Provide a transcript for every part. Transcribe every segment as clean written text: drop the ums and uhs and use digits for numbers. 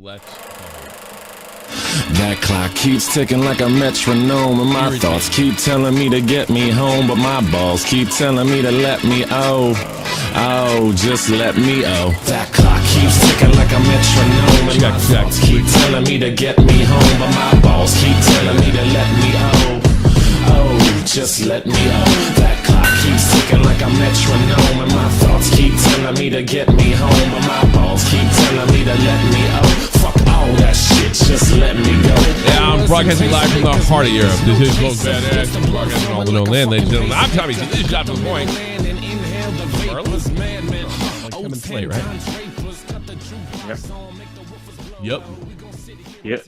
let's go. That clock keeps ticking like a metronome, and my thoughts keep telling me to get me home, but my balls keep telling me to let me just let me That clock keeps ticking like a metronome, and my thoughts keep telling me to get me home, but my balls keep telling me to let me just let me That clock keeps ticking like a metronome, and my thoughts keep telling me to get me home, but my balls keep telling me to let me Fuck all that shit, just let me go. Yeah, I'm broadcasting live from the heart of Europe. This is Folks Badass. I'm broadcasting all the known land, ladies and gentlemen. I'm Tommy. This is Job to the Point. Like 7 and play, right? Yep. Yep.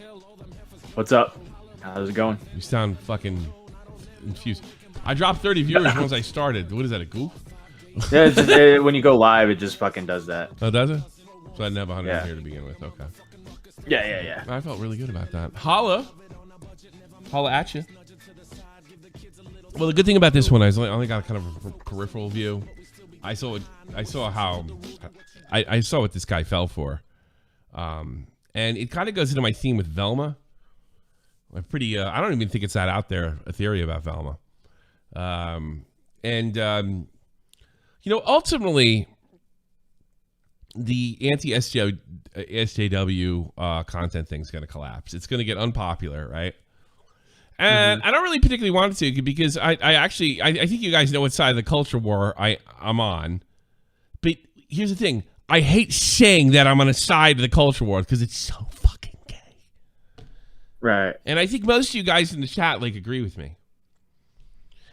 What's up? How's it going? You sound fucking confused. I dropped 30 viewers once I started. What is that, a goof? Yeah, it's just, when you go live, it just fucking does that. Oh, does it? So I didn't have 100 here to begin with. Okay. Yeah. I felt really good about that. Holla at you. Well, the good thing about this one is I only got a kind of a peripheral view. I saw what this guy fell for, and it kind of goes into my theme with Velma. I'm pretty. I don't even think it's that out there a theory about Velma, ultimately, the anti-SJW content thing's going to collapse. It's going to get unpopular, right? And I don't really particularly want it to, because I think you guys know what side of the culture war I'm on. But here's the thing. I hate saying that I'm on a side of the culture war because it's so fucking gay. Right. And I think most of you guys in the chat agree with me.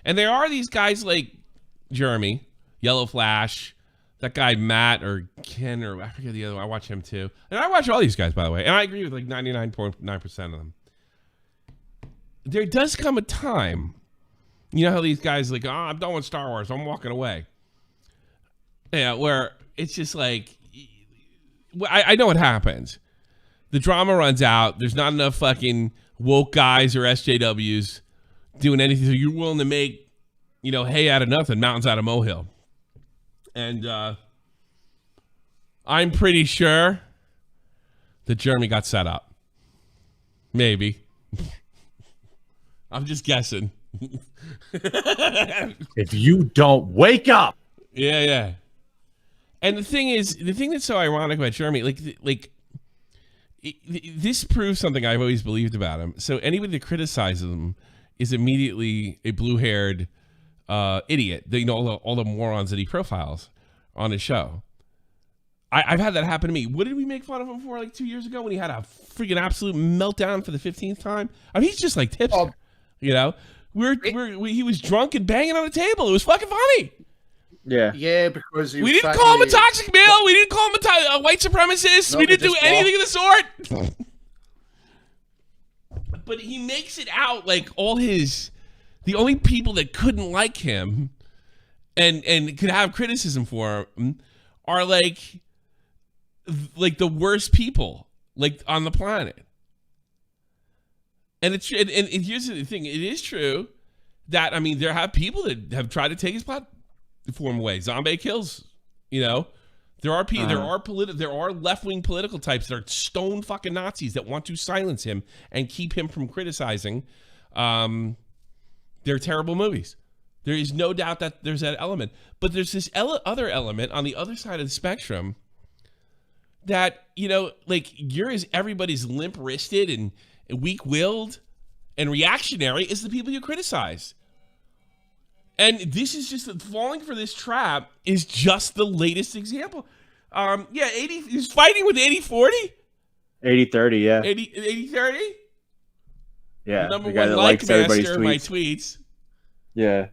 And there are these guys like Jeremy, Yellow Flash, that guy Matt or Ken, or I forget the other one. I watch him too. And I watch all these guys, by the way. And I agree with 99.9% of them. There does come a time, you know how these guys I'm done with Star Wars, I'm walking away. Yeah, where it's just I know what happens. The drama runs out. There's not enough fucking woke guys or SJWs doing anything. So you're willing to make, hay out of nothing, mountains out of molehill. And I'm pretty sure that Jeremy got set up. Maybe. I'm just guessing. If you don't wake up. Yeah. And the thing that's so ironic about Jeremy, this proves something I've always believed about him. So anybody that criticizes him is immediately a blue-haired idiot. All the morons that he profiles on his show. I've had that happen to me. What did we make fun of him for 2 years ago when he had a freaking absolute meltdown for the 15th time? I mean, he's just like Tipster. He was drunk and banging on the table. It was fucking funny. Yeah, because we didn't call him a toxic male. We didn't call him a white supremacist. We didn't do anything of the sort. But he makes it out the only people that couldn't like him and could have criticism for him are the worst people on the planet. And here's the thing. It is true that, there have people that have tried to take his platform away. Zombie kills, there are people, there are left-wing political types that are stone fucking Nazis that want to silence him and keep him from criticizing their terrible movies. There is no doubt that there's that element. But there's this other element on the other side of the spectrum that, you're as everybody's limp-wristed and weak-willed and reactionary is the people you criticize. And this is just falling for this trap is just the latest example. 80 he's fighting with 80-40? 80-30, yeah. 80-30? Yeah. The number one like master of my tweets. Yeah.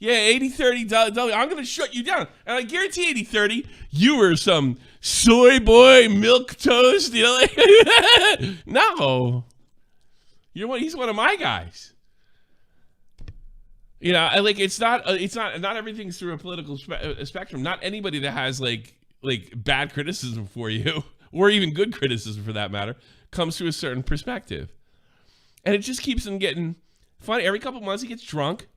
Yeah, 80-30. I'm going to shut you down. And I guarantee 80-30, you were some soy boy milk toast. No. He's one of my guys. It's not everything's through a political spectrum. Not anybody that has bad criticism for you, or even good criticism for that matter, comes through a certain perspective. And it just keeps him getting funny. Every couple months he gets drunk.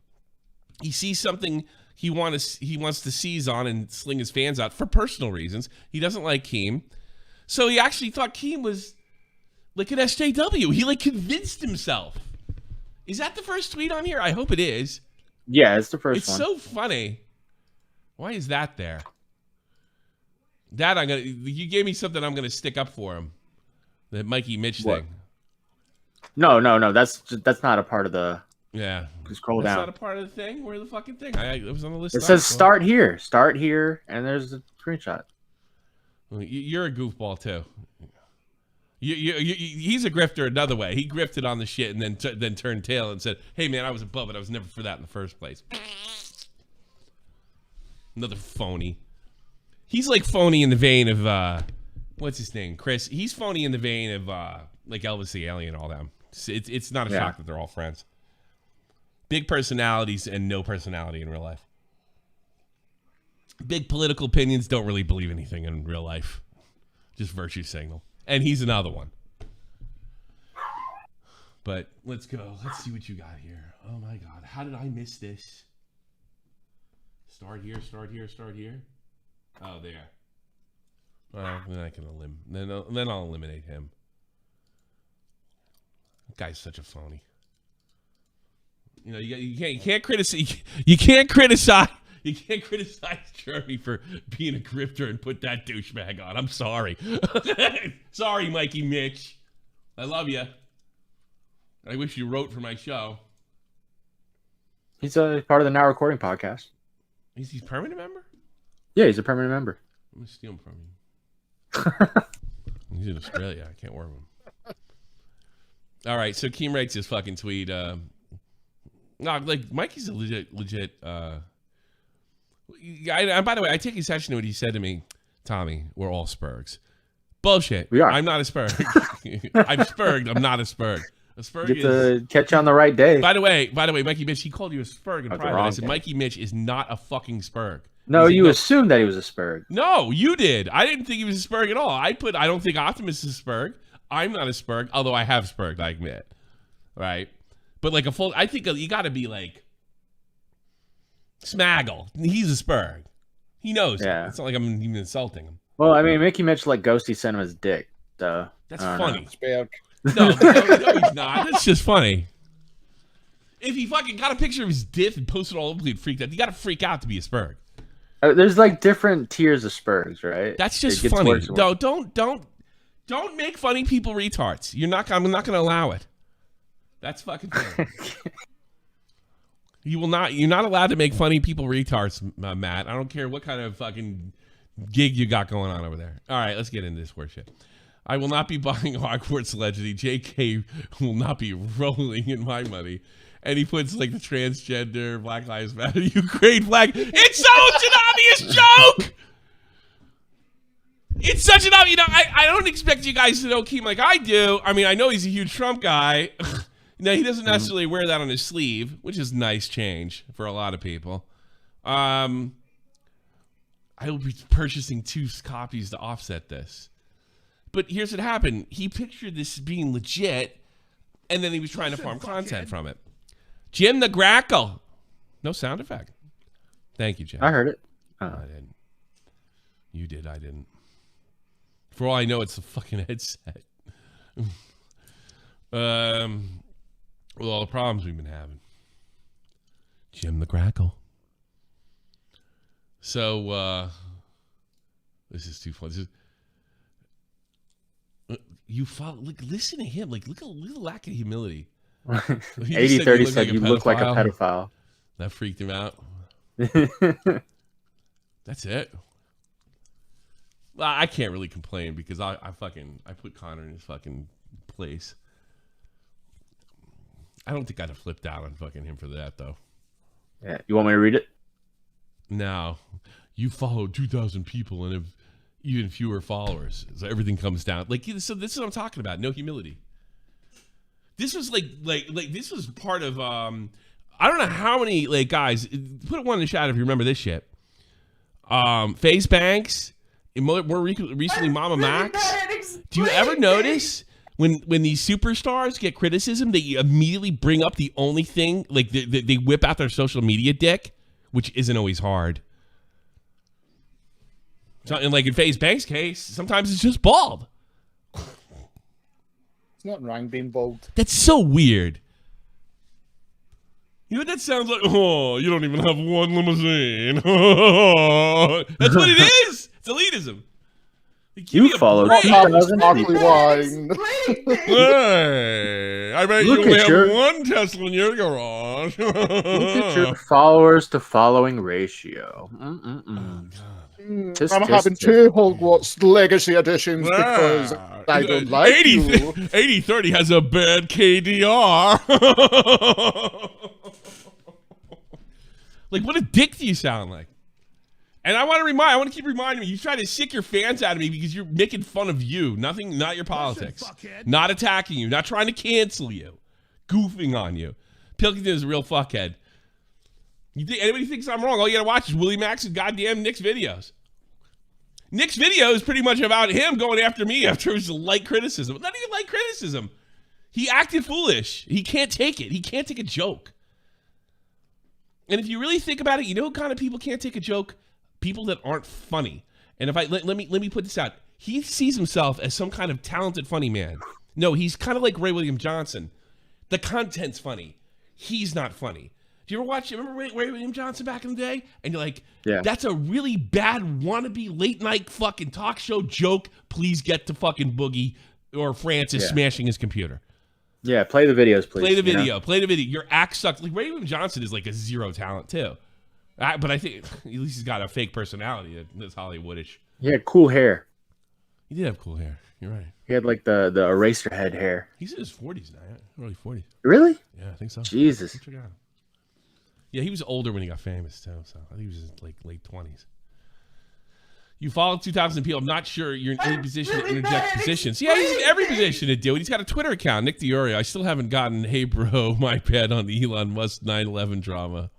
He sees something he wants to seize on and sling his fans out for personal reasons. He doesn't like Keem. So he actually thought Keem was like an SJW. He like convinced himself. Is that the first tweet on here? I hope it is. Yeah, it's the first one. It's so funny. Why is that there? That you gave me something I'm gonna stick up for him. The Mikey Mitch thing. No. That's not a part of the. Yeah. Scroll down. That's not a part of the thing. Where the fucking thing? It was on the list. It says start here, and there's a screenshot. You're a goofball too. He's a grifter another way. He grifted on the shit and then turned tail and said, "Hey man, I was above it. I was never for that in the first place." Another phony. He's like phony in the vein of what's his name, Chris. He's phony in the vein of like Elvis the Alien, all them. It's not a shock that they're all friends. Big personalities and no personality in real life. Big political opinions, don't really believe anything in real life. Just virtue signal. And he's another one. But let's go. Let's see what you got here. Oh my God. How did I miss this? Start here. Oh, there. Well, then I can then I'll eliminate him. That guy's such a phony. You know, you can't criticize. You can't criticize Jeremy for being a grifter and put that douchebag on. I'm sorry. Sorry, Mikey Mitch. I love you. I wish you wrote for my show. He's a part of the Now Recording podcast. Is he a permanent member? Yeah, he's a permanent member. I'm going to steal him from you. He's in Australia. I can't work with him. All right, so Keem writes his fucking tweet. No, like Mikey's a legit. By the way, I take exception to what he said to me. Tommy, we're all Spurgs. Bullshit. We are. I'm not a Spurg. I'm Spurged. I'm not a Spurg. A Spurg get to catch you on the right day. By the way, Mikey Mitch, he called you a Spurg in private. I said, Mikey Mitch is not a fucking Spurg. No, you assumed that he was a Spurg. No, you did. I didn't think he was a Spurg at all. I don't think Optimus is a Spurg. I'm not a Spurg, although I have Spurged, I admit. Right? But like I think you got to be like Smaggle. He's a Spurg. He knows. Yeah. It's not like I'm even insulting him. Well, I mean, Mickey Mitch like Ghosty sent him his dick. So that's funny. No, he's not. That's just funny. If he fucking got a picture of his dick and posted all over, he'd freak out. You got to freak out to be a Spurg. There's like different tiers of Spurgs, right? That's just funny. No, don't make funny people retards. I'm not going to allow it. That's fucking funny. You're not allowed to make funny people retards, Matt. I don't care what kind of fucking gig you got going on over there. All right, let's get into this horseshit. I will not be buying Hogwarts allegedly. JK will not be rolling in my money. And he puts like the transgender, Black Lives Matter, Ukraine flag. It's such an obvious joke. It's such an obvious. I don't expect you guys to know Keem like I do. I mean, I know he's a huge Trump guy. Now, he doesn't necessarily wear that on his sleeve, which is nice change for a lot of people. I will be purchasing 2 copies to offset this. But here's what happened. He pictured this being legit, and then he was trying to farm content from it. Jim the Grackle. No sound effect. Thank you, Jim. I heard it. I didn't. You did. I didn't. For all I know, it's a fucking headset. With all the problems we've been having. Jim the Grackle. So, this is too fun. You follow, like, listen to him. Like, look at the lack of humility. 80-30 said you look like a pedophile. That freaked him out. That's it. Well, I can't really complain because I put Connor in his fucking place. I don't think I'd have flipped out on fucking him for that, though. Yeah. You want me to read it? No. You follow 2,000 people and have even fewer followers. So everything comes down. Like, so this is what I'm talking about. No humility. This was like this was part of I don't know how many like guys put one in the chat if you remember this shit. FaZe Banks, more recently Mama Max. Do you ever notice when these superstars get criticism, they immediately bring up the only thing, like they whip out their social media dick which isn't always hard. So, and like in FaZe Bank's case, sometimes it's just bald. It's not wrong being bald. That's so weird. You know what that sounds like? Oh, you don't even have one limousine. That's what it is. It's elitism. You follow break. Sparkly wine. Hey, I bet you only have one Tesla in your garage. Look at your followers to following ratio. Oh, God. I'm having 2 Hogwarts Legacy editions because I don't like 80/30 has a bad KDR. Like, what a dick do you sound like? And I want to keep reminding you try to sick your fans out of me because you're making fun of you. Nothing, not your politics. Not attacking you. Not trying to cancel you. Goofing on you. Pilkington is a real fuckhead. You think anybody thinks I'm wrong? All you gotta watch is Willie Max and goddamn Nick's videos. Nick's video is pretty much about him going after me after it was light criticism. Not even light criticism. He acted foolish. He can't take it. He can't take a joke. And if you really think about it, you know what kind of people can't take a joke? People that aren't funny. And if I let me put this out. He sees himself as some kind of talented funny man. No, he's kind of like Ray William Johnson. The content's funny. He's not funny. Do you ever remember Ray William Johnson back in the day? And you're like, yeah, that's a really bad wannabe late night fucking talk show joke. Please get to fucking Boogie or Francis smashing his computer. Yeah, play the videos, please. Play the video. Play the video. Your act sucks. Like Ray William Johnson is like a zero talent too. But I think at least he's got a fake personality that's Hollywoodish. He had cool hair. He did have cool hair. You're right. He had like the eraser head hair. He's in his 40s now. Early 40s. Really? Yeah, I think so. Jesus. Yeah, he was older when he got famous too. So I think he was in like late 20s. You followed 2,000 people. I'm not sure you're in any position to interject positions. Yeah, he's in every position to do it. He's got a Twitter account, Nick DiOrio. I still haven't gotten, hey bro, my bad on the Elon Musk 9/11 drama.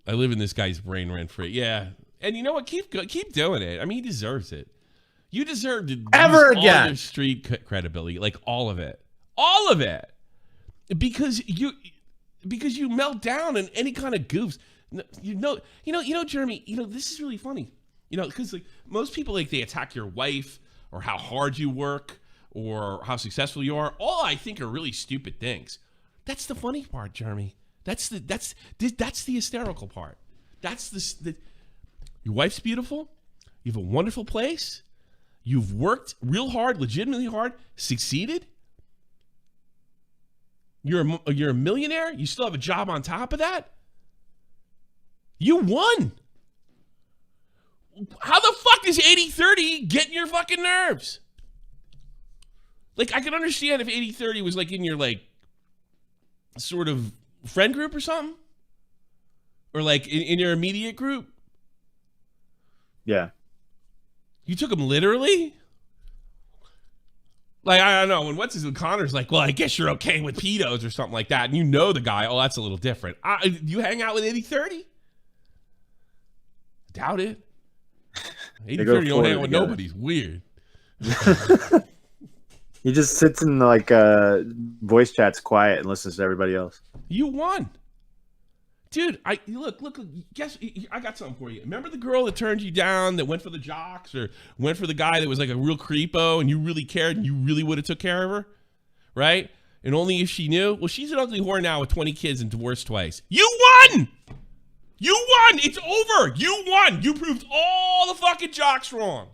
I live in this guy's brain rent free. Yeah, and you know what? Keep doing it. I mean, he deserves it. You deserve to ever lose again all your street credibility, like all of it, because you melt down in any kind of goofs. You know, Jeremy. You know, this is really funny. You know, because like most people, like they attack your wife or how hard you work or how successful you are. All I think are really stupid things. That's the funny part, Jeremy. That's the hysterical part. That's your wife's beautiful. You have a wonderful place. You've worked real hard, legitimately hard, succeeded. You're a millionaire. You still have a job on top of that. You won. How the fuck does 80/30 get in your fucking nerves? Like, I can understand if 80/30 was like in your like sort of friend group or something, or like in your immediate group. Yeah. You took him literally? Like, I don't know. When Connor's like, well, I guess you're okay with pedos or something like that. And you know the guy, oh, that's a little different. You hang out with 80/30? Doubt it. 80/30 don't hang out with nobody. It's weird. He just sits in like voice chats quiet and listens to everybody else. You won. Dude, look, guess I got something for you. Remember the girl that turned you down, that went for the jocks, or went for the guy that was like a real creepo and you really cared and you really would have took care of her? Right? And only if she knew? Well, she's an ugly whore now with 20 kids and divorced twice. You won! You won! It's over! You won! You proved all the fucking jocks wrong.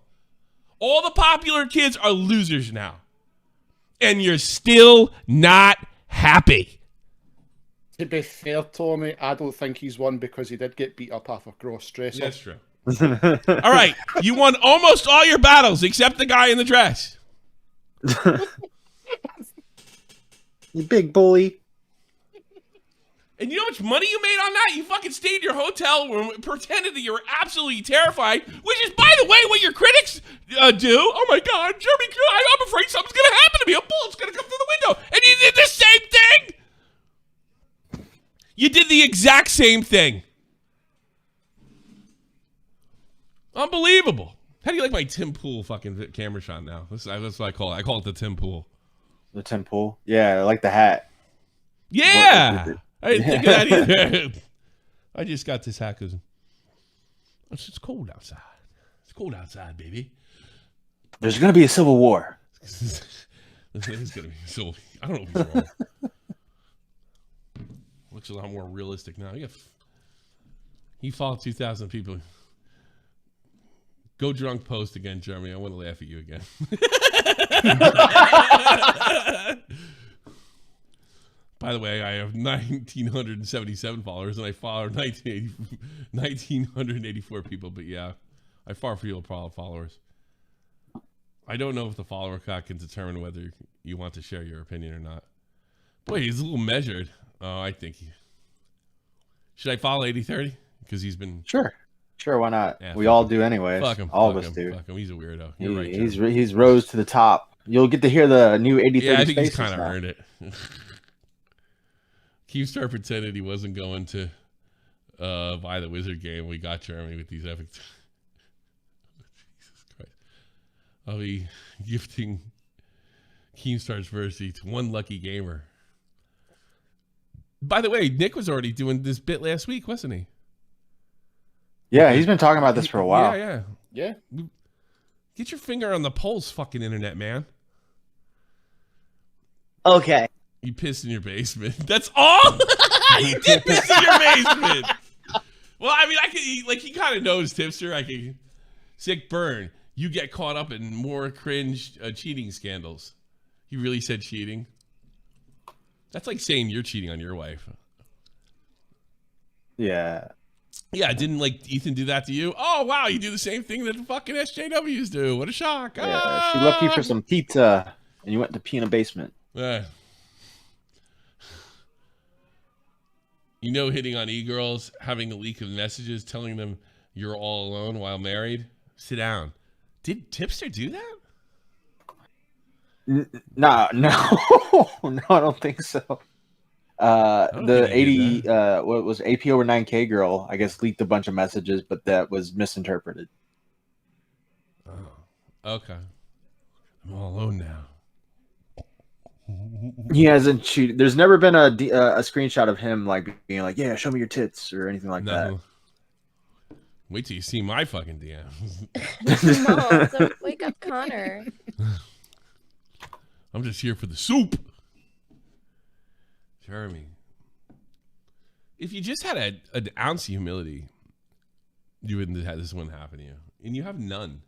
All the popular kids are losers now. And you're still not happy. To be fair, Tommy, I don't think he's won because he did get beat up off a gross dresser. That's true. All right, you won almost all your battles except the guy in the dress. You big bully. And you know how much money you made on that? You fucking stayed in your hotel room, pretended that you were absolutely terrified, which is, by the way, what your critics do. Oh my God, Jeremy, I'm afraid something's going to happen to me. A bullet's going to come through the window. And you did the same thing. You did the exact same thing. Unbelievable. How do you like my Tim Pool fucking camera shot now? That's what I call it. I call it the Tim Pool. The Tim Pool? Yeah, I like the hat. Yeah. I didn't think of that either. I just got this hat because it's cold outside. It's cold outside, baby. There's gonna be a civil war. It's gonna be so. I don't know if he's wrong. Looks a lot more realistic now. He followed 2,000 people. Go drunk post again, Jeremy. I want to laugh at you again. By the way, I have 1,977 followers, and I followed 1,984 people. But yeah, I far fewer followers. I don't know if the follower count can determine whether you want to share your opinion or not. Boy, he's a little measured. Oh, I think should I follow 8030? Because he's been Sure, why not? Yeah, we all do anyways. Fuck him. All fuck of us him, do. Fuck him. He's a weirdo. You're right. He's rose to the top. You'll get to hear the new 8030 Yeah, I think he's Spaces kind of now. earned it. Keemstar pretended he wasn't going to buy the Wizard game. We got Jeremy with these epic. Jesus Christ! I'll be gifting Keemstar's Versi to one lucky gamer. By the way, Nick was already doing this bit last week, wasn't he? Yeah, he's been talking about this for a while. Yeah. Get your finger on the pulse, fucking internet, man. Okay. You pissed in your basement. That's all? You did piss in your basement. Well, I mean, he kind of knows Tipster. Sick burn. You get caught up in more cringe cheating scandals. He really said cheating. That's like saying you're cheating on your wife. Yeah. Yeah, didn't Ethan do that to you? Oh, wow, you do the same thing that the fucking SJWs do. What a shock. Yeah, she left you for some pizza, and you went to pee in a basement. Hitting on e-girls, having a leak of messages, telling them you're all alone while married. Sit down. Did Tipster do that? No, I don't think so. The 80, what was AP over 9K girl, I guess, leaked a bunch of messages, but that was misinterpreted. Oh, okay. I'm all alone now. He hasn't cheated. There's never been a screenshot of him being like, "Yeah, show me your tits" or anything like that. Wait till you see my fucking DMs. No, so wake up, Connor. I'm just here for the soup. Jeremy, if you just had an ounce of humility, you wouldn't have this wouldn't happen to you. And you have none.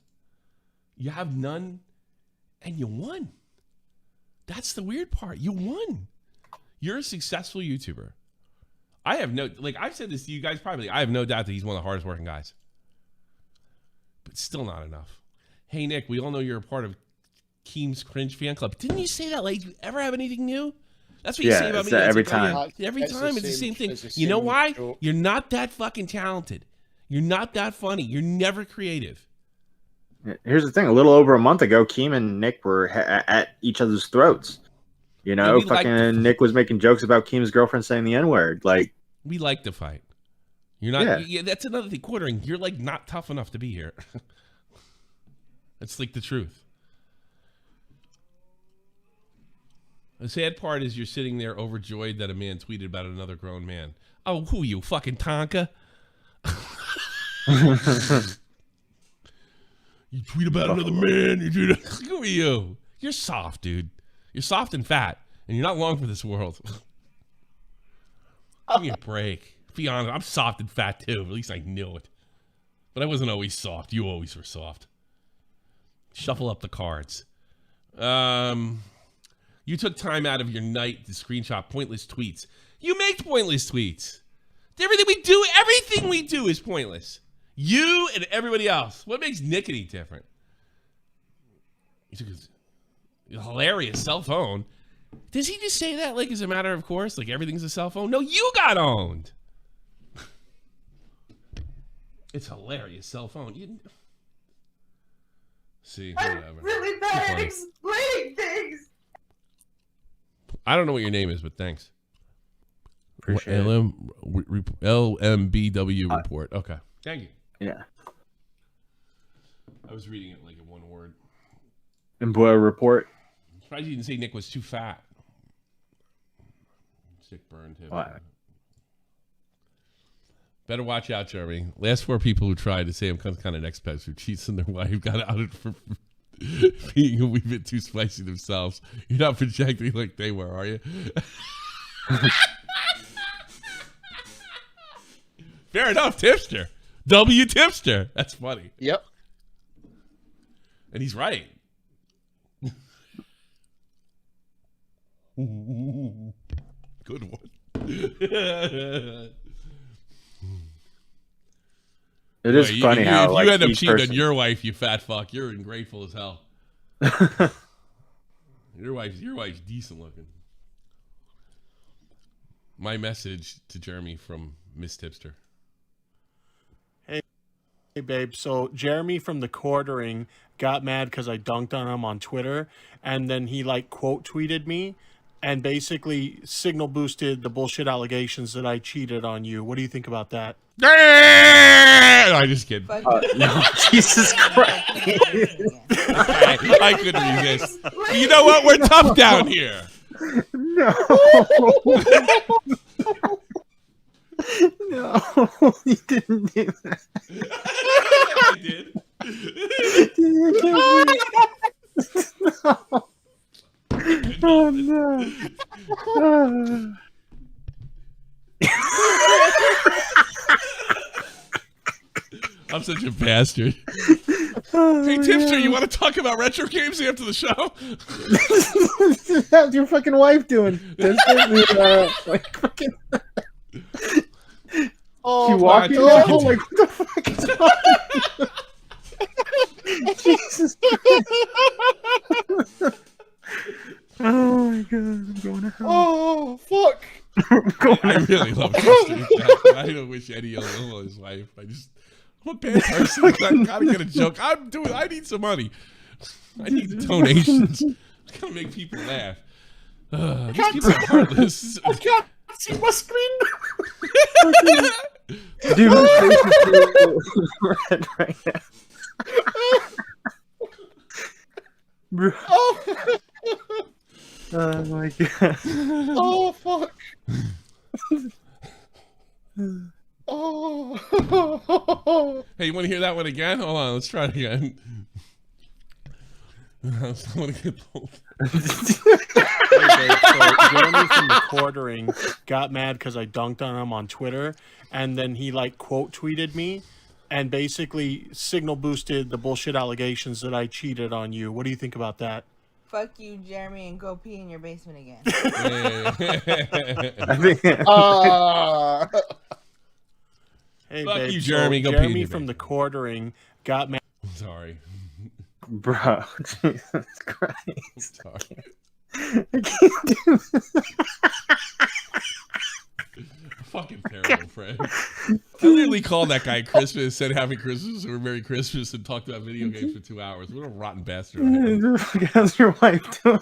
You have none, and you won. That's the weird part. You won. You're a successful YouTuber. I have I've said this to you guys privately. I have no doubt that he's one of the hardest working guys. But still not enough. Hey, Nick, we all know you're a part of Keem's Cringe fan club. Didn't you say that? You ever have anything new? That's what you say about me. Every time. Every time it's the same thing. You know why? Joke. You're not that fucking talented. You're not that funny. You're never creative. Here's the thing. A little over a month ago, Keem and Nick were at each other's throats. Nick was making jokes about Keem's girlfriend saying the N-word. We like to fight. You're not. Yeah, that's another thing. Quartering. You're not tough enough to be here. That's the truth. The sad part is you're sitting there overjoyed that a man tweeted about another grown man. Oh, who are you, fucking Tonka? You tweet about another man. Who are you? You're soft, dude. You're soft and fat, and you're not long for this world. Give me a break. Be honest, I'm soft and fat too. At least I knew it. But I wasn't always soft. You always were soft. Shuffle up the cards. You took time out of your night to screenshot pointless tweets. You make pointless tweets. Everything we do is pointless. You and everybody else. What makes Nick any different? He took his hilarious cell phone. Does he just say that as a matter of course? Everything's a cell phone? No, you got owned. It's hilarious cell phone. See, whatever. I'm really bad at explaining things. I don't know what your name is, but thanks. Appreciate it. LMBW report. Okay. Thank you. Yeah. I was reading it in one word. Employer report. I'm surprised you didn't say Nick was too fat. Sick burn too. What? Better watch out, Jeremy. Last 4 people who tried to say I'm kind of next pets who cheats on their wife got outed for being a wee bit too spicy themselves. You're not projecting like they were, are you? Fair enough, Tipster. W Tipster. That's funny. Yep. And he's right. Good one. It is funny how if like, you end up each cheating person... on your wife, you fat fuck. You're ungrateful as hell. Your wife's decent looking. My message to Jeremy from Miss Tipster. Hey, babe. So Jeremy from TheQuartering got mad because I dunked on him on Twitter, and then he like quote tweeted me, and basically signal boosted the bullshit allegations that I cheated on you. What do you think about that? I just kidding. No, Jesus Christ. I couldn't resist. You know what? We're tough down here. No. No, he didn't do that. I did. Oh no. I'm such a bastard. Hey, Tipster, you want to talk about retro games after the show? How's your fucking wife doing? Like fucking. Oh, She walking God. now? Like what the fuck is wrong? Jesus. Oh my god, I'm going to hell. Oh, fuck. I'm going I to really love Tipster. I don't wish any ill will on his wife. I'm a bad person. I gotta get a joke. I need some money. I need donations. I gotta make people laugh. These people are heartless. I can't see my screen. Dude, my face is so red right now. Bro. Oh my god. Oh, fuck. Oh. Hey, you want to hear that one again? Hold on, let's try it again. I want to get both. Hey, babe. So Jeremy from TheQuartering got mad because I dunked on him on Twitter, and then he like quote tweeted me, and basically signal boosted the bullshit allegations that I cheated on you. What do you think about that? Fuck you, Jeremy, and go pee in your basement again. I think Hey, Fuck babe. you, Jeremy. So Go pee in Jeremy your from basement. TheQuartering got mad. Sorry. bro, Jesus Christ. Sorry. I can't do this. Fucking terrible, Fred. I literally called that guy Christmas, said Happy Christmas or Merry Christmas, and talked about video games for 2 hours. What a rotten bastard. I am. How's your wife doing?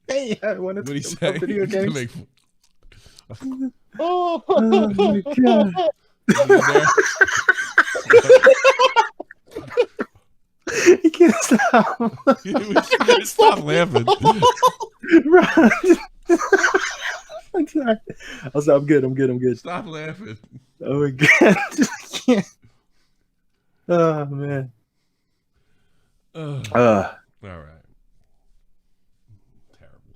Hey, I want What'd he to say? video He's gonna games. make- Oh my god. He can't stop. Stop laughing. I'm sorry. I'm good. I'm good. Stop laughing. Oh my god. I can't. Oh man. Ugh. Uh. All right. Terrible.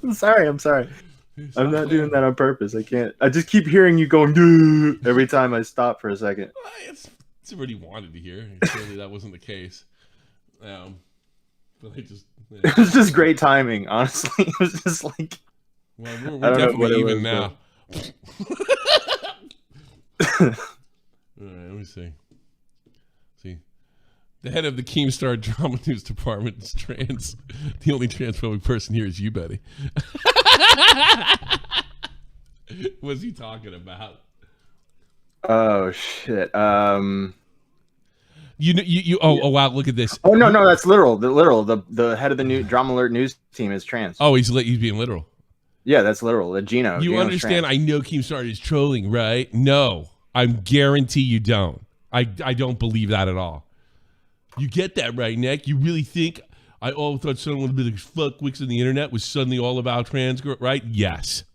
I'm sorry. I'm not doing that on purpose. I can't. I just keep hearing you going "Duh," every time I stop for a second. Well, it's what he wanted to hear. Clearly, that wasn't the case. But I just. It was just great timing, honestly. It was just like. Well, I we're don't know what definitely it even was, now. All right, let me see. The head of the Keemstar Drama News Department is trans. The only transphobic person here is you, Betty. What's he talking about? Oh shit. Oh wow, look at this. Oh no, that's literal. The head of the new Drama Alert news team is trans. Oh, he's being literal. Yeah, that's literal. The Gino. You Gino's understand? trans. I know Keemstar is trolling, right? No, I'm guarantee you don't. I don't believe that at all. You get that right, Nick? You really think I thought someone would be like fuck wicks on the internet was suddenly all about trans girl, right? Yes.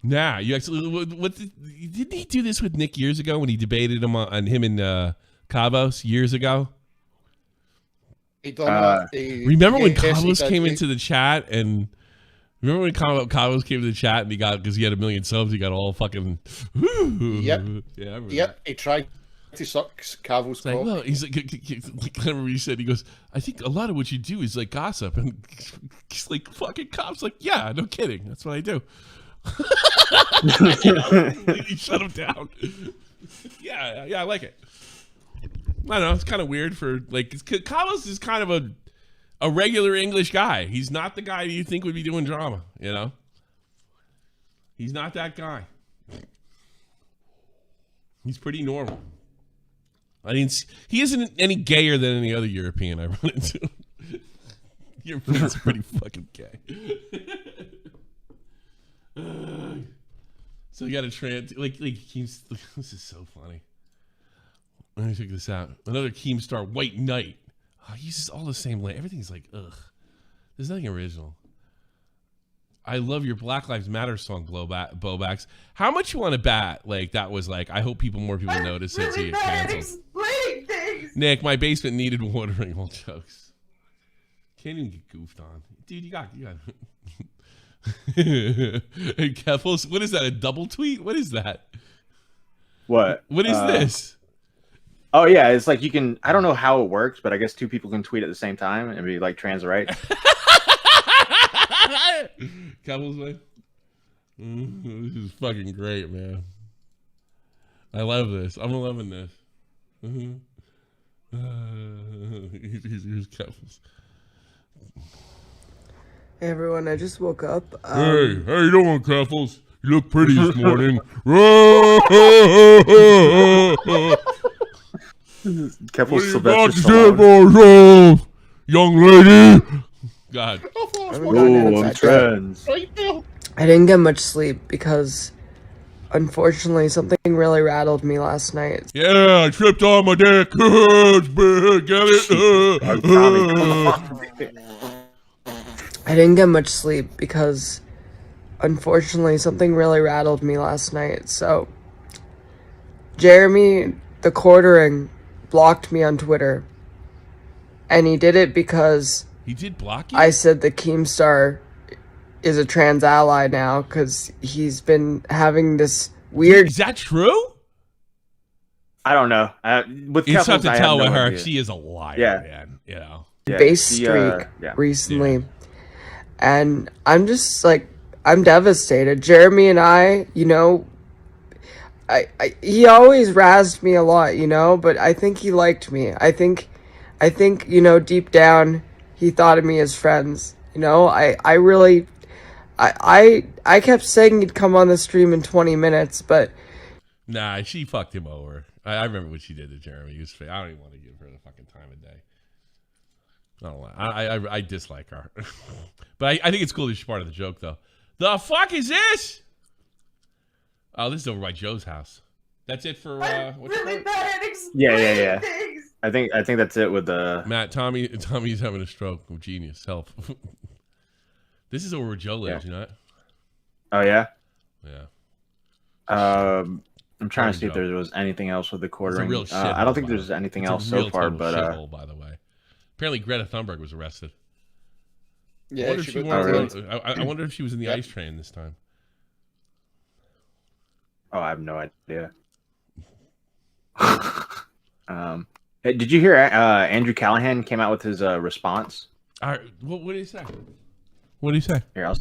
Nah, you actually. Didn't he do this with Nick years ago when he debated him on him and Cabos years ago? He done remember when yes, he Cabos did. came into the chat and remember when Cabos came to the chat and he got because he had 1 million subs, he got all fucking. Yep. Yeah. I remember Yep. that. He tried to suck Cavill's Like, cock. well, he's like, I remember he said, he goes, I think a lot of what you do is like gossip, and he's like, fucking cops, like, yeah, no kidding, that's what I do. He shut him down. Yeah, I like it. I don't know, it's kind of weird for like Carlos is kind of a regular English guy. He's not the guy you think would be doing drama, you know? He's not that guy. He's pretty normal. He isn't any gayer than any other European I run into. Europeans are pretty fucking gay. So you got to Keem's. This is so funny. Let me check this out. Another Keem star, White Knight. Oh, he uses all the same language. Everything's like, ugh. There's nothing original. I love your Black Lives Matter song, Bowbacks. How much you want to bet? Like that was like, I hope more people notice it. See it canceled. Nick, my basement needed watering. All jokes. Can't even get goofed on, dude. You got. Hey, Keffels, what is that? A double tweet? What is that? What? What is this? Oh yeah, it's like you can. I don't know how it works, but I guess two people can tweet at the same time and be like trans right. Keffels, man. This is fucking great, man. I love this. I'm loving this. Here's Keffels. Hey everyone, I just woke up. Hey, how you doing, Keffels? You look pretty this morning. Keffels Sylvester Stallone. Young lady. God. Oh, I'm trans. Right now. I didn't get much sleep because, unfortunately, something really rattled me last night. Yeah, I tripped on my dick. It's big. Get it? I didn't get much sleep because, unfortunately, something really rattled me last night. So, Jeremy, TheQuartering, blocked me on Twitter. And he did it because He did block you? I said the Keemstar is a trans ally now because he's been having this weird... Is that true? I don't know. With It's Keffels, tough to I tell have with no her. idea. She is a liar, Yeah. man. You know. Yeah, base she, streak yeah. recently. Yeah. And I'm just like, I'm devastated. Jeremy and I, you know, he always razzed me a lot, you know, but I think he liked me. I think, you know, deep down, he thought of me as friends. You know, I kept saying he'd come on the stream in 20 minutes, but... Nah, she fucked him over. I remember what she did to Jeremy. He was I don't even want to give her the fucking time of day. I don't lie. I dislike her. But I think it's cool that she's part of the joke, though. The fuck is this? Oh, this is over by Joe's house. That's it for what's it called? Yeah. I think that's it with the Matt. Tommy's having a stroke. Oh, genius. Help. This is over where Joe lives, you know that? Oh yeah. Yeah. I'm trying to see if there was anything else with the quartering. real shit I don't hole, think by there's anything It's a else so real far, total but shithole, by the way. Apparently Greta Thunberg was arrested. I Yeah, wonder if she she got I wonder if she was in the ice train this time. oh, I have no idea. Hey, did you hear Andrew Callaghan came out with his response? All right, what did he say? What did he say? Here,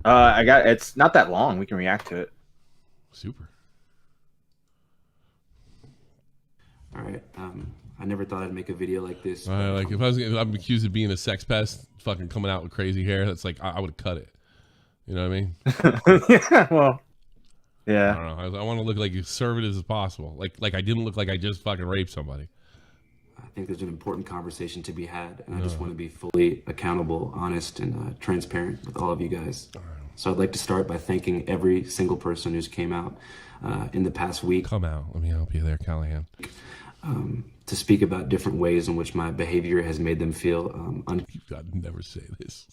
I got it's not that long. We can react to it. Super. All right. I never thought I'd make a video like this. Like if I'm accused of being a sex pest, fucking coming out with crazy hair, that's like I would have cut it. You know what I mean? Yeah, well, yeah. I don't know. I want to look like as conservative as possible. Like I didn't look like I just fucking raped somebody. I think there's an important conversation to be had, and I just want to be fully accountable, honest, and transparent with all of you guys. So I'd like to start by thanking every single person who's came out in the past week. Come out. Let me help you there, Callaghan. To speak about different ways in which my behavior has made them feel I'd never say this.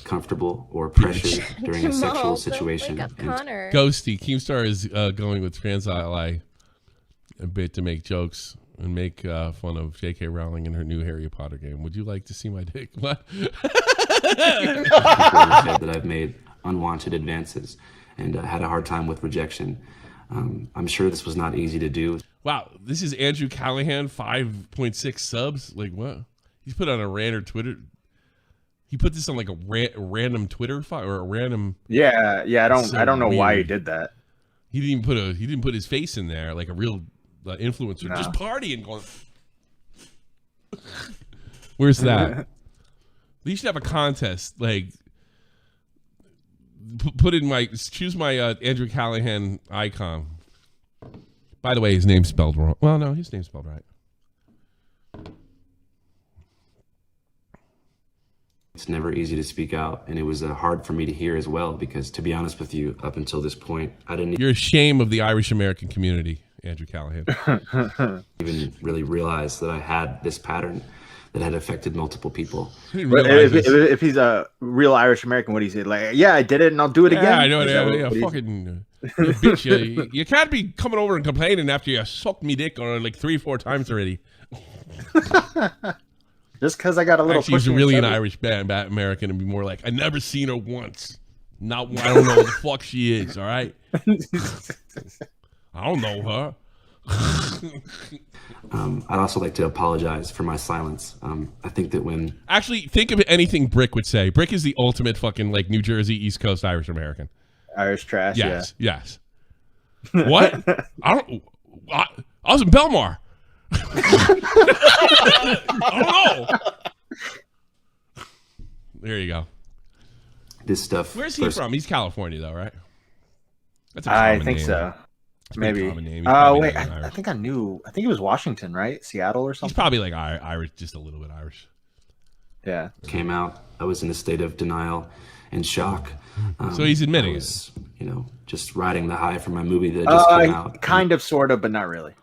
comfortable or pressured during a Jamal, sexual don't situation. wake up Connor. Ghosty Keemstar is going with trans ally a bit to make jokes and make fun of J.K. Rowling in her new Harry Potter game. Would you like to see my dick? What? People have said that I've made unwanted advances and had a hard time with rejection. I'm sure this was not easy to do. Wow, this is Andrew Callaghan, 5.6 subs. Like what? He's put on a random Twitter. He put this on like a random Twitter file or a random. Yeah. I don't know why he weird. did that. He didn't put his face in there like a real influencer just partying going. Where's that? They should have a contest like. Choose my Andrew Callaghan icon. By the way, his name's spelled wrong. Well, no, his name's spelled right. It's never easy to speak out, and it was hard for me to hear as well, because to be honest with you, up until this point, I didn't You're a shame of the Irish American community, Andrew Callaghan. even really realize that I had this pattern that had affected multiple people. But if he's a real Irish American, what do you say? Like, yeah, I did it, and I'll do it again. Yeah, I know. Yeah, Fucking you bitch. You can't be coming over and complaining after you sucked me dick on like 3-4 times already. Just because I got a little. Actually, he's really an Irish American and be more like, I never seen her once. I don't know what the fuck she is. All right. I don't know her. I'd also like to apologize for my silence. I think that when... Actually, think of anything Brick would say. Brick is the ultimate fucking like New Jersey, East Coast Irish American. Irish trash, yes, yes. What? I was in Belmar. I don't know. There you go. This stuff... Where's he from? He's California, though, right? That's a I common think name. so. Maybe. Oh, wait. I think I knew. I think it was Washington, right? Seattle or something. He's probably like Irish, just a little bit Irish. Yeah. Came out, I was in a state of denial and shock. So he's admitting I was, just riding the high from my movie that just came out. Kind of, sort of, but not really.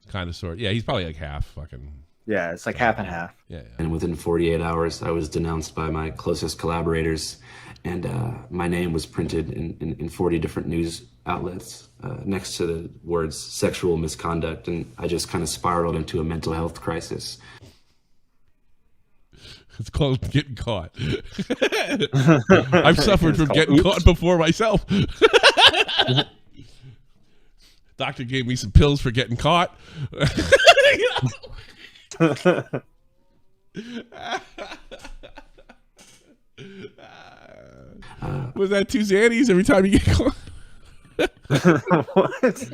Kind of, sort of. Yeah, he's probably like half fucking. Yeah, it's like half and half. Yeah. And within 48 hours, I was denounced by my closest collaborators, and my name was printed in 40 different news outlets next to the words sexual misconduct, and I just kind of spiraled into a mental health crisis. It's called getting caught. I've suffered from getting caught before myself. Doctor gave me some pills for getting caught. Was that 2 Xannies every time you get caught? What?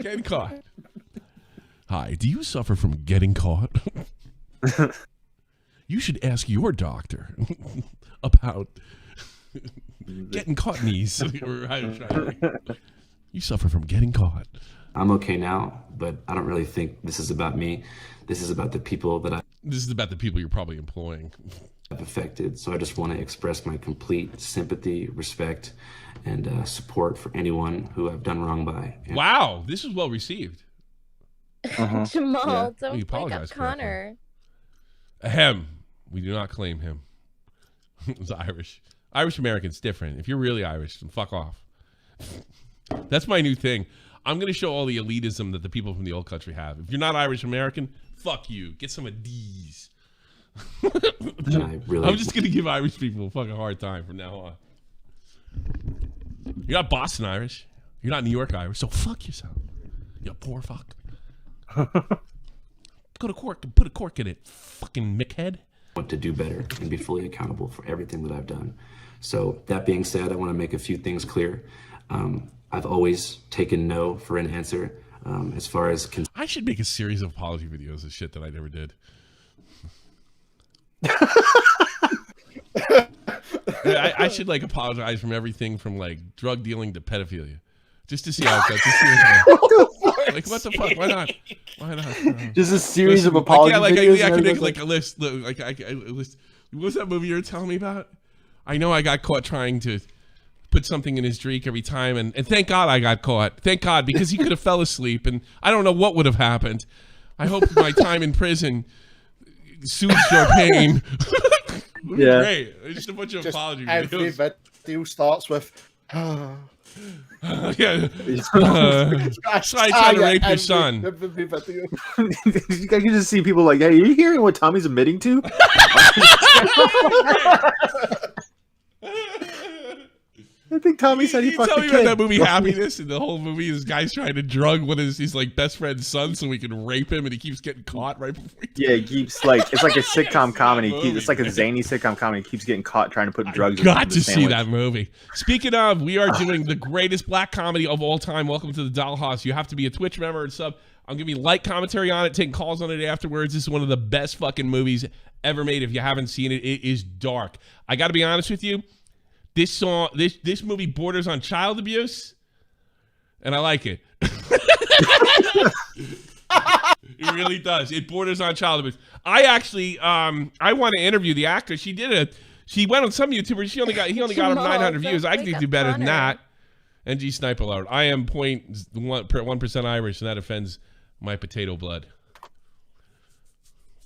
Getting caught. Hi, do you suffer from getting caught? You should ask your doctor about getting caught knees. You suffer from getting caught. I'm okay now, but I don't really think this is about me. This is about the people that This is about the people you're probably employing. I've affected. So I just want to express my complete sympathy, respect, and support for anyone who I've done wrong by. Wow, this is well received. Jamal, We don't wake apologize up for that. Connor. Ahem. We do not claim him. It's Irish. Irish American's different. If you're really Irish, then fuck off. That's my new thing. I'm going to show all the elitism that the people from the old country have. If you're not Irish American, fuck you. Get some of these. I'm just going to give Irish people a fucking hard time from now on. You're not Boston Irish. You're not New York Irish, so fuck yourself. You poor fuck. Go to Cork and put a cork in it, fucking mickhead. Want to do better and be fully accountable for everything that I've done. So that being said, I want to make a few things clear. I've always taken no for an answer. As far as I should make a series of apology videos of shit that I never did. I should like apologize from everything from like drug dealing to pedophilia, just to see how it goes. Like what the fuck? Why not? Why not? Just a series of apology videos. I could make like a list. Like a list. What was that movie you were telling me about? I know I got caught trying to put something in his drink every time, and thank God I got caught. Thank God, because he could have fell asleep, and I don't know what would have happened. I hope my time in prison soothes your pain. Yeah. Great. It's just a bunch of apology Every videos. video starts with. Yeah. Sorry, trying to rape your son. Every video. You can just see people like, hey, are you hearing what Tommy's admitting to? I think Tommy said he fucked tell the me kid. about that movie Happiness, and the whole movie this guy's trying to drug one of his like best friend's son so he can rape him, and he keeps getting caught right before he Yeah, he keeps like it's like a sitcom comedy. movie, It's like a man. zany sitcom comedy. He keeps getting caught trying to put drugs. Got into to the see sandwich. that movie. Speaking of, we are doing the greatest black comedy of all time. Welcome to the Dollhouse. You have to be a Twitch member and sub. I'm giving you light commentary on it, taking calls on it afterwards. This is one of the best fucking movies ever made. If you haven't seen it, it is dark. I got to be honest with you. This movie borders on child abuse, and I like it. It really does. It borders on child abuse. I actually, I want to interview the actress. She went on some YouTubers. He only got Jamal, 900 views. I wake can up, do better than Connor. that. NG Sniper Alert. I am 0.1% Irish, and that offends my potato blood.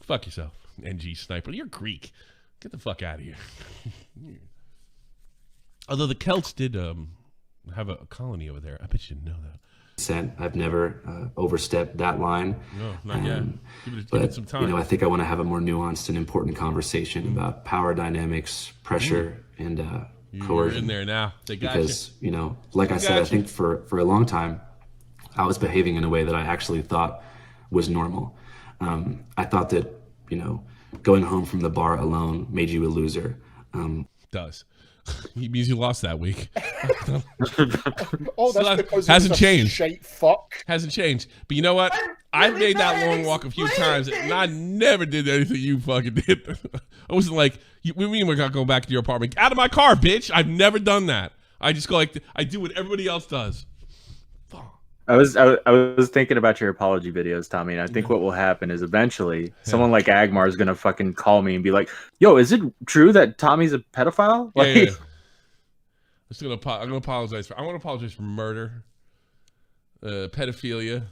Fuck yourself, NG Sniper. You're Greek. Get the fuck out of here. Although the Celts did have a colony over there. I bet you didn't know that. I've never overstepped that line. No, not yet. Give it But some time. I think I want to have a more nuanced and important conversation about power dynamics, pressure, and You're coercion. in there now. They got Because like I said, I think for a long time, I was behaving in a way that I actually thought was normal. I thought that going home from the bar alone made you a loser. Does. He means you lost that week. Oh, that's because hasn't he's a changed. Shite fuck. Hasn't changed. But you know what? I've made that long walk a few times, and I never did anything you fucking did. I wasn't like, we mean we're gonna go back to your apartment? Get out of my car, bitch! I've never done that. I just go like, I do what everybody else does. I was thinking about your apology videos, Tommy, and I think what will happen is eventually someone like Agmar is gonna fucking call me and be like, "Yo, is it true that Tommy's a pedophile?" Like, Yeah. I'm gonna apologize for. I want to apologize for murder, pedophilia,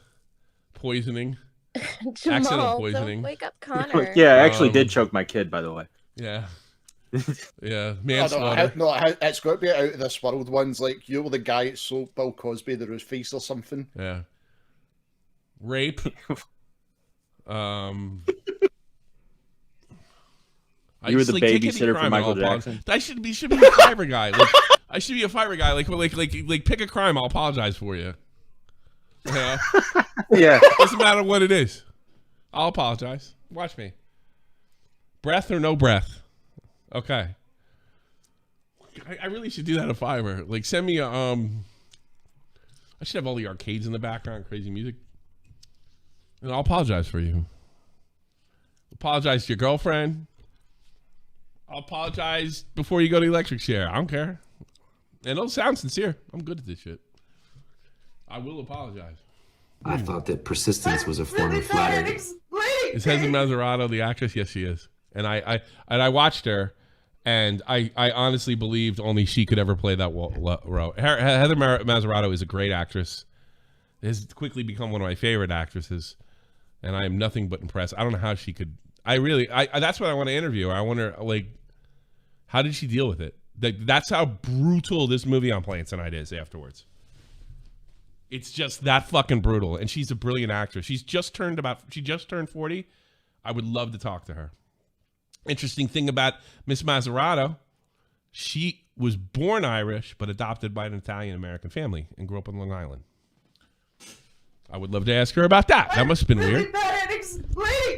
poisoning, accidental Jamal, poisoning. don't wake up, Connor. yeah, I actually did choke my kid, by the way. Yeah. Yeah, Oh, manslaughter. it's got to be out of this world ones. Like you were the guy at Soap Bill Cosby, there was face or something. Yeah. Rape. I You were just, the like, take any babysitter for crime Michael and I'll Jackson. I should be a fiber guy. Like, I should be a fiber guy. Like pick a crime. I'll apologize for you. Yeah. Yeah. Doesn't matter what it is. I'll apologize. Watch me. Breath or no breath. Okay. I really should do that at Fiverr. Like, send me a I should have all the arcades in the background, crazy music, and I'll apologize for you. Apologize to your girlfriend. I'll apologize before you go to the electric chair. I don't care, and it'll sound sincere. I'm good at this shit. I will apologize. I thought that persistence was a form of flattery. Is Heather Mazzarato the actress? Yes, she is. And I watched her, and I honestly believed only she could ever play that role. Heather Mazzarato is a great actress. Has quickly become one of my favorite actresses, and I am nothing but impressed. I don't know how she could. That's what I want to interview her. I wonder, like, how did she deal with it? That's how brutal this movie I'm playing tonight is afterwards. It's just that fucking brutal, and she's a brilliant actress. She just turned 40. I would love to talk to her. Interesting thing about Miss Mazzarato, she was born Irish but adopted by an Italian-American family and grew up on Long Island. I would love to ask her about that. That must have been weird.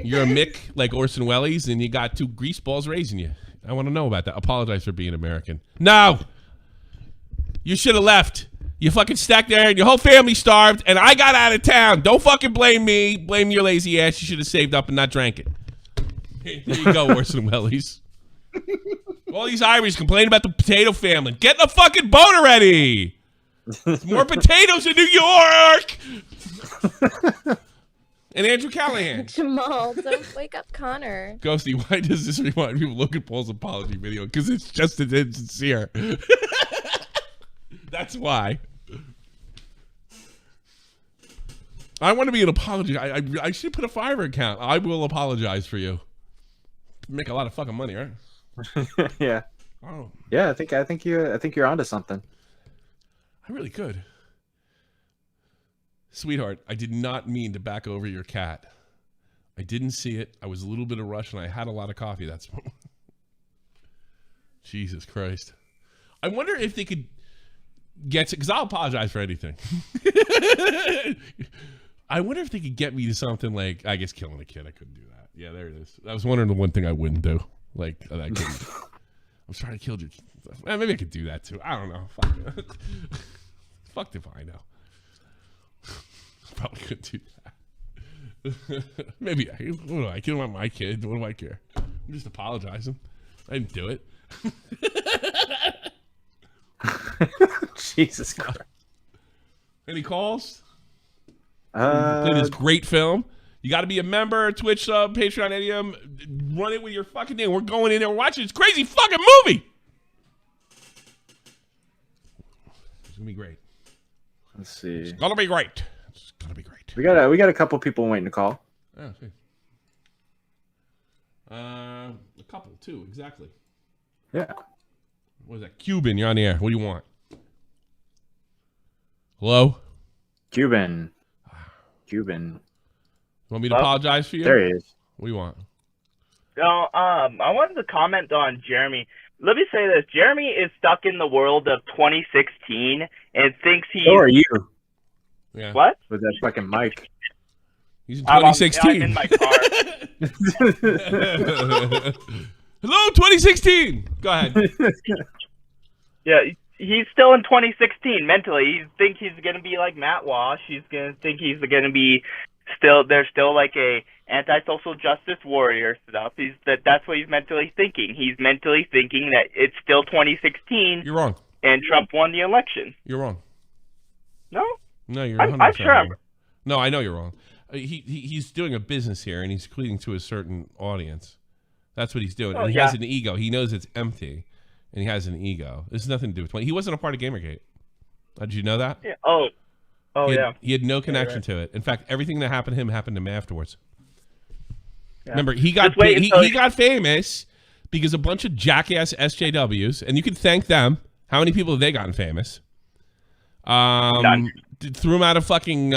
You're a Mick like Orson Welles, and you got two greaseballs raising you. I want to know about that. Apologize for being American. No! You should have left. You fucking stuck there, and your whole family starved, and I got out of town. Don't fucking blame me. Blame your lazy ass. You should have saved up and not drank it. There you go, Orson Welles. All these Irish complain about the potato famine. Get the fucking boat already. There's more potatoes in New York. And Andrew Callaghan. Jamal, don't wake up, Connor. Ghosty, why does this remind me of Logan Paul's apology video? Because it's just as insincere. That's why. I want to be an apology. I should put a Fiverr account. I will apologize for you. Make a lot of fucking money, right? Yeah. Oh, Yeah, I think you're onto something. I really could. Sweetheart, I did not mean to back over your cat. I didn't see it. I was a little bit of rush and I had a lot of coffee. That's Jesus Christ. I wonder if they could get to, because I'll apologize for anything. I wonder if they could get me to something like, I guess killing a kid. I couldn't do that. Yeah, there it is. I was wondering the one thing I wouldn't do. Like, I couldn't. I'm trying to kill your. Maybe I could do that too. I don't know. Fuck if I know. Probably couldn't do that. Maybe what do I kill my kid? What do I care? I'm just apologizing. I didn't do it. Jesus Christ. Any calls? Play this great film. You got to be a member, Twitch sub, Patreon, any of them. Run it with your fucking name. We're going in there. We're watching this crazy fucking movie. It's gonna be great. Let's see. It's gonna be great. It's gonna be great. We got a couple people waiting to call. Oh, okay. A couple too, exactly. Yeah. What is that? Cuban, you're on the air. What do you want? Hello? Cuban. You want me to apologize for you? There he is. What do you want? No, I wanted to comment on Jeremy. Let me say this. Jeremy is stuck in the world of 2016 and thinks he's... So are you. Yeah. What? With that fucking mic. He's in 2016. I'm in my car. Hello, 2016. Go ahead. Yeah, he's still in 2016 mentally. He thinks he's gonna be like Matt Walsh. He's gonna think he's gonna be there's still like a anti-social justice warrior stuff. That's what he's mentally thinking. He's mentally thinking that it's still 2016. You're wrong. And Trump won the election. You're wrong. No. No, you're. I'm sure. Wrong. No, I know you're wrong. He's doing a business here, and he's pleading to a certain audience. That's what he's doing. And he has an ego. He knows it's empty, and he has an ego. This has nothing to do with 20. He wasn't a part of Gamergate. Did you know that? Yeah. Oh, He had no connection to it. In fact, everything that happened to him happened to him afterwards. Yeah. Remember, he got he got famous because a bunch of jackass SJWs, and you can thank them. How many people have they gotten famous? Threw him out of fucking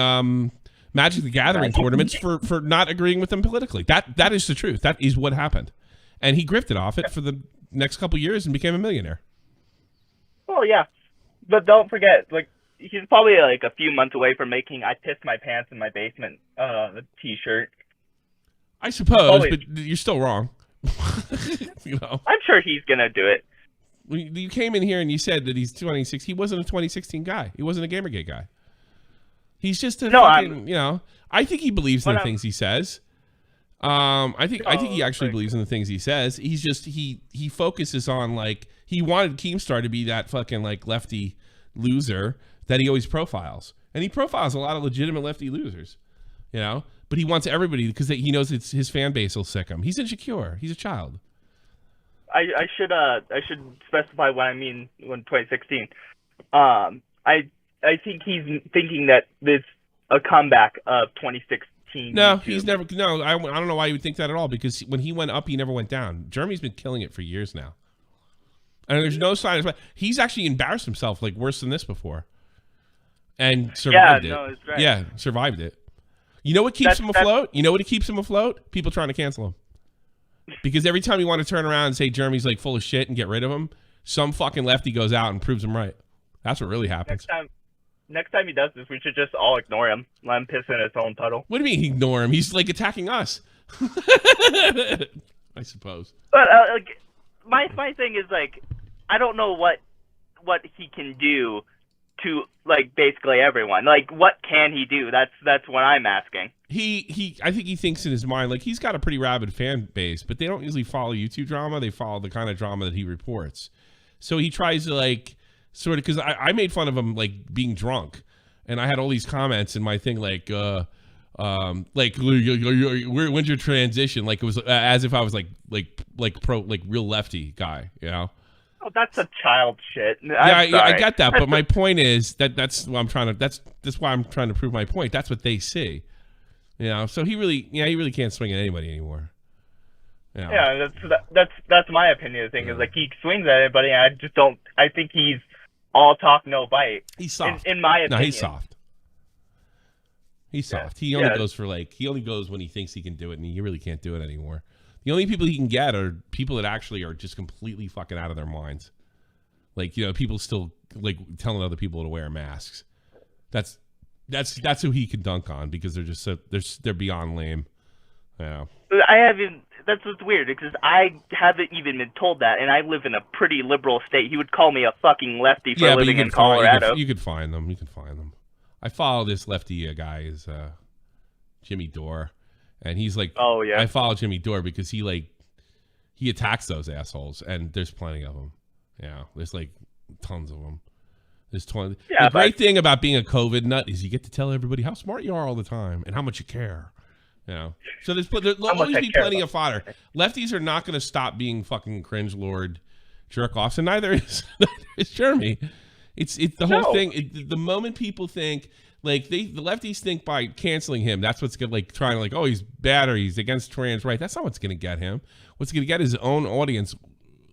Magic the Gathering tournaments for not agreeing with them politically. That is the truth. That is what happened. And he grifted off it for the next couple of years and became a millionaire. Oh, yeah. But don't forget, like, he's probably like a few months away from making "I pissed my pants in my basement" t-shirt. I suppose, but you're still wrong. You know, I'm sure he's gonna do it. You came in here and you said that he's 2016. He wasn't a 2016 guy. He wasn't a Gamergate guy. He's just a fucking, you know. I think he believes in the things he says. I think he actually believes in the things he says. He's just he focuses on, like, he wanted Keemstar to be that fucking like lefty loser that he always profiles, and he profiles a lot of legitimate lefty losers, you know. But he wants everybody because he knows it's his fan base will sick him. He's insecure. He's a child. I should specify what I mean when 2016. I think he's thinking that this a comeback of 2016. No, he's never. No, I don't know why you would think that at all. Because when he went up, he never went down. Jeremy's been killing it for years now, and there's no sign of. He's actually embarrassed himself like worse than this before, and survived it. No, it's right. Yeah, survived it. You know what keeps him afloat? You know what keeps him afloat? People trying to cancel him. Because every time you want to turn around and say Jeremy's like full of shit and get rid of him, some fucking lefty goes out and proves him right. That's what really happens. Next time he does this, we should just all ignore him. Let him piss in his own puddle. What do you mean ignore him? He's like attacking us. I suppose. But like, my thing is like, I don't know what he can do to like basically everyone. Like, what can he do? That's what I'm asking. I think he thinks in his mind, like, he's got a pretty rabid fan base, but they don't usually follow YouTube drama. They follow the kind of drama that he reports. So he tries to, like, sort of, because I made fun of him, like, being drunk. And I had all these comments in my thing, like, when's your transition? Like, it was as if I was, like real lefty guy, you know? Oh, that's a child shit. Yeah, I get that, but my point is that's what I'm trying to. That's why I'm trying to prove my point. That's what they see, you know. So he really can't swing at anybody anymore. Yeah. That's my opinion of the thing. Is like he swings at anybody. And I just don't. I think he's all talk, no bite. He's soft. In my opinion. No, he's soft. He's soft. He only goes for he only goes when he thinks he can do it, and he really can't do it anymore. The only people he can get are people that actually are just completely fucking out of their minds. Like, people still like telling other people to wear masks. That's who he can dunk on, because they're just they're beyond lame. Yeah. I haven't. That's what's weird, because I haven't even been told that, and I live in a pretty liberal state. He would call me a fucking lefty for living in Colorado. You could find them. I follow this lefty guy, is Jimmy Dore, and he's like, oh yeah. I follow Jimmy Dore because he attacks those assholes, and there's plenty of them. Yeah, there's like tons of them. There's 20. Yeah, the great thing about being a COVID nut is you get to tell everybody how smart you are all the time and how much you care. So there'll always be plenty of fodder. Lefties are not going to stop being fucking cringe lord jerk offs, and neither is Jeremy. It's the whole thing. The moment people think the lefties think by canceling him, that's what's good. Like trying to he's bad or he's against trans right. That's not what's going to get him. What's going to get his own audience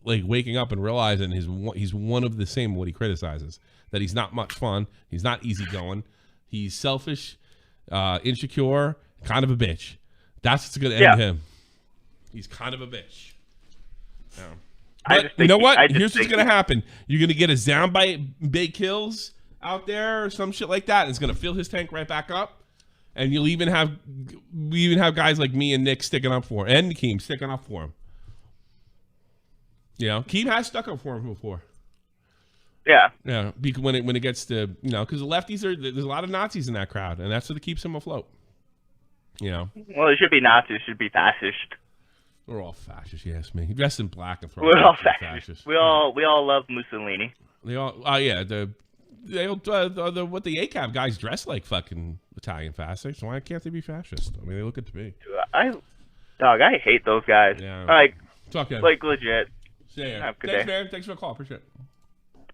waking up and realizing he's one of the same what he criticizes. That he's not much fun. He's not easygoing. He's selfish, insecure, kind of a bitch. That's what's going to end him. He's kind of a bitch. Yeah. But you know what? Here's what's going to happen. You're going to get a soundbite kills out there or some shit like that, and it's going to fill his tank right back up. And we even have guys like me and Nick sticking up for him, and Keem sticking up for him. Keem has stuck up for him before. Yeah. Yeah. When it gets to because the lefties there's a lot of Nazis in that crowd, and that's what keeps him afloat. Well, it should be Nazis. It should be fascist. We're all fascists, you ask me. Dressed in black and we're all fascists. We all love Mussolini. They all. Oh yeah. The ACAB guys dress like fucking Italian fascists. Why can't they be fascist? I mean, they look it to me. I hate those guys. Yeah. Like legit. Thanks, day. man. Thanks for the call. Appreciate it.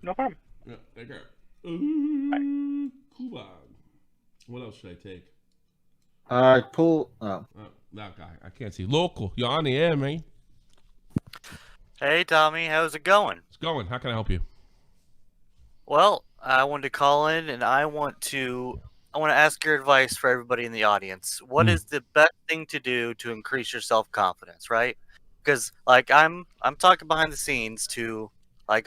No problem. Yeah, take care. Cool. What else should I take? That guy. I can't see. Local. You're on the air, man. Hey, Tommy. How's it going? It's going. How can I help you? Well, I wanted to call in, and I want to ask your advice for everybody in the audience. What is the best thing to do to increase your self-confidence, right? Because I'm talking behind the scenes to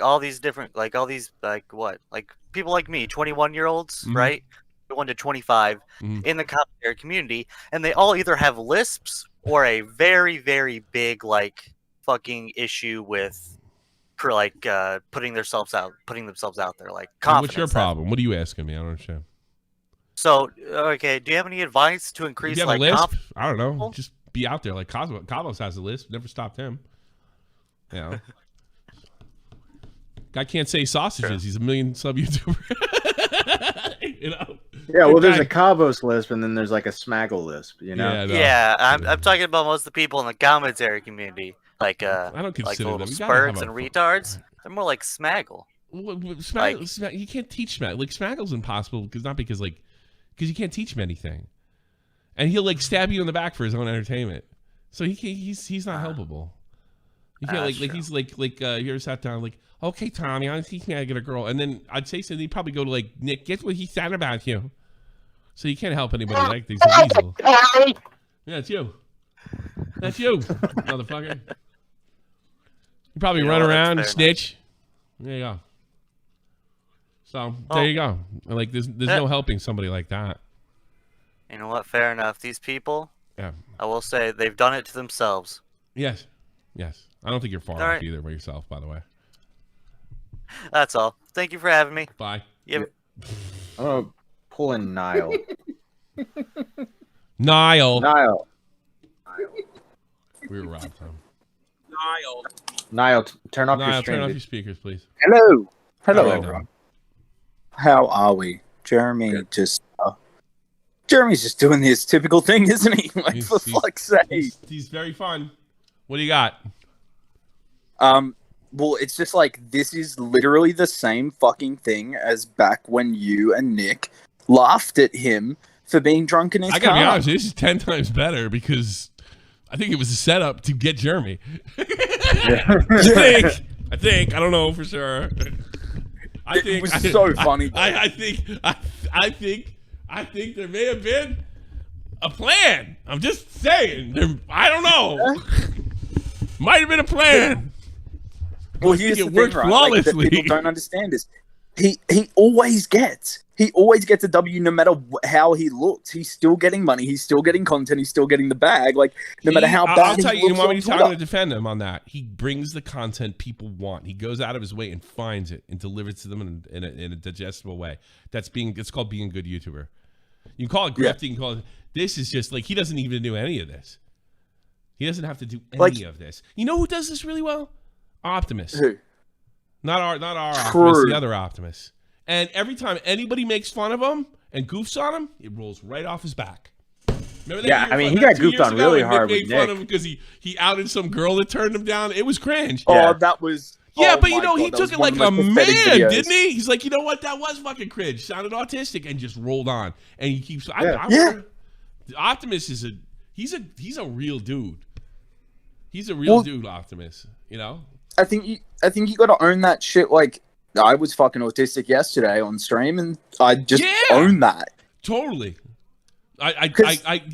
all these different people like me, 21-year-olds, right? 21 to 25 in the commentary community, and they all either have lisps or a very, very big fucking issue with putting themselves out there, confidence. What's your problem? What are you asking me? I don't understand. So, okay, do you have any advice to increase do you have a lisp? I don't know. Just be out there. Like Cosmos has a lisp. Never stopped him. Guy can't say sausages. He's a million sub YouTuber. Yeah, well, there's a Cabos lisp, and then there's a Smaggle lisp. Yeah, I'm talking about most of the people in the commentary community, I don't consider little them. spurts and retards. They're more like Smaggle. Well, you can't teach Smaggle. Smaggle's impossible because you can't teach him anything, and he'll stab you in the back for his own entertainment. So he's not helpable. You can't he's you ever sat down okay, Tommy, I'll teach me how to get a girl, and then I'd say something. He'd probably go to Nick, guess what he said about you. So you can't help anybody he's a weasel. Yeah, it's you. That's you, motherfucker. You probably run around and snitch. There you go. So there you go. There's no helping somebody like that. You know what? Fair enough. These people, yeah, I will say they've done it to themselves. Yes. I don't think you're far off either by yourself, by the way. That's all. Thank you for having me. Bye. I'm gonna pull in Niall. Niall. We were robbed, Tom. Niall, turn off your stream. Turn off your speakers, please. Hello. Rob. How are we? Jeremy's just doing his typical thing, isn't he? For fuck's sake. He's very fun. What do you got? Well, it's just this is literally the same fucking thing as back when you and Nick laughed at him for being drunk in his car. I gotta be honest, this is 10 times better because I think it was a setup to get Jeremy. Yeah. I think. I don't know for sure. It was so funny. I think there may have been a plan. I'm just saying. I don't know. Might have been a plan. Well, here's the it worked thing, right? flawlessly. Like, that people don't understand is he always gets a W no matter how he looks. He's still getting money. He's still getting content. He's still getting the bag. Like no matter how bad I'll tell he you, looks I'm on going Twitter. to defend him on that. He brings the content people want. He goes out of his way and finds it and delivers to them in a digestible way. It's called being a good YouTuber. You can call it grifting. You can call it. This is just like he doesn't even do any of this. He doesn't have to do any of this. You know who does this really well? Optimus. Who? Not our True. Optimus, the other Optimus. And every time anybody makes fun of him and goofs on him, it rolls right off his back. Remember that? Yeah, I mean, he got goofed on really hard Nick with made fun Nick. of him because he outed some girl that turned him down. It was cringe. Oh, that was. Yeah, oh but you my know, God, he that took was it one like of a the most pathetic man, videos. didn't he? He's like, you know what? That was fucking cringe. Sounded autistic and just rolled on. And he keeps. Yeah. Optimus is he's a real dude. He's a real dude, Optimus. You know. I think you got to own that shit. Like I was fucking autistic yesterday on stream, and I just own that. Totally. I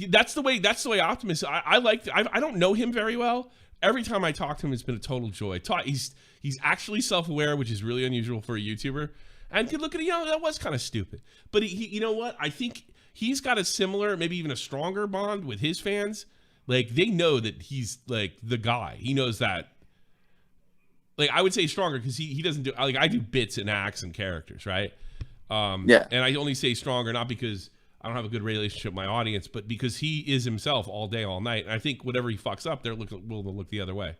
that's the way Optimus. I like. I don't know him very well. Every time I talk to him, it's been a total joy. He's actually self-aware, which is really unusual for a YouTuber. And could look at that was kind of stupid. But he you know what? I think he's got a similar, maybe even a stronger bond with his fans. Like they know that he's like the guy. He knows that. Like I would say stronger because he doesn't do like I do bits and acts and characters, right? Yeah. And I only say stronger not because I don't have a good relationship with my audience, but because he is himself all day, all night. And I think whatever he fucks up, they're will look the other way.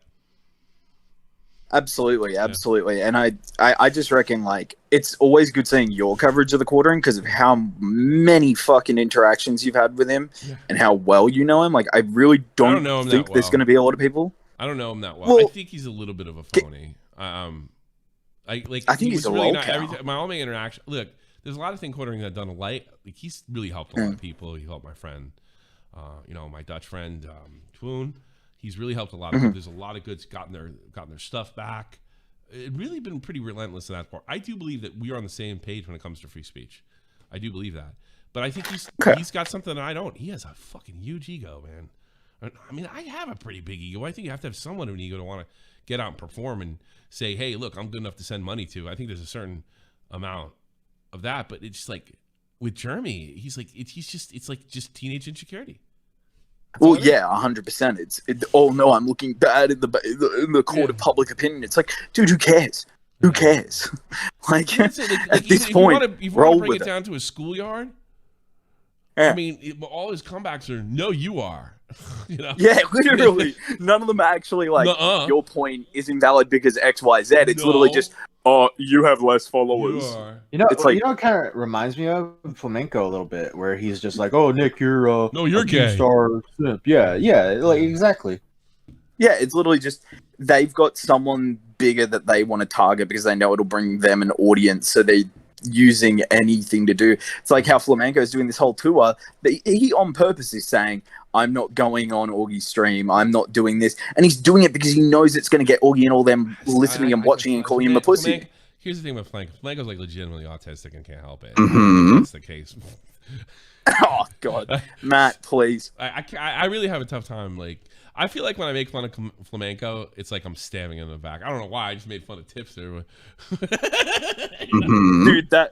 Absolutely. And I just reckon like it's always good seeing your coverage of the quartering because of how many fucking interactions you've had with him and how well you know him. Like I really don't know him think that there's well. going to be a lot of people. I don't know him that well. I think he's a little bit of a phony. I think he's a really lol cow. my only interaction. Look, there's a lot of thing quartering that I've done like he's really helped a lot of people. He helped my friend, my Dutch friend, Twoon. He's really helped a lot of people. There's a lot of goods gotten their stuff back. It really been pretty relentless in that part. I do believe that we are on the same page when it comes to free speech. I do believe that. But I think he's got something that I don't. He has a fucking huge ego, man. I mean, I have a pretty big ego. I think you have to have somewhat of an ego to want to get out and perform and say, hey, look, I'm good enough to send money to. I think there's a certain amount of that. But it's like with Jeremy, he's like, it's like just teenage insecurity. Well, yeah, 100%. Oh no, I'm looking bad in the court of public opinion. It's like, dude, who cares? Who cares? like at this point, if you want roll to bring with it down to a schoolyard, Yeah. I mean, all his comebacks are, no, you are. You know? Yeah, literally. None of them are actually like, your point is invalid because X, Y, Z. It's literally just, oh, you have less followers. You know, it's like, it kind of reminds me of Flamenco a little bit, where he's just like, "Oh, Nick, you're no, you're a gay." Star simp. Yeah, like exactly. Yeah, it's literally just they've got someone bigger that they want to target because they know it'll bring them an audience, so they're using anything to do. It's like how Flamenco is doing this whole tour. He on purpose is saying, I'm not going on Augie's stream. I'm not doing this. And he's doing it because he knows it's going to get Augie and all them listening and watching and calling him a pussy. Here's the thing with Flamenco. Flamenco's like legitimately autistic and can't help it. Mhm. That's the case. Oh, God. Matt, please. I really have a tough time. Like, I feel like when I make fun of Flamenco, it's like I'm stabbing him in the back. I don't know why. I just made fun of Tipster. Dude, that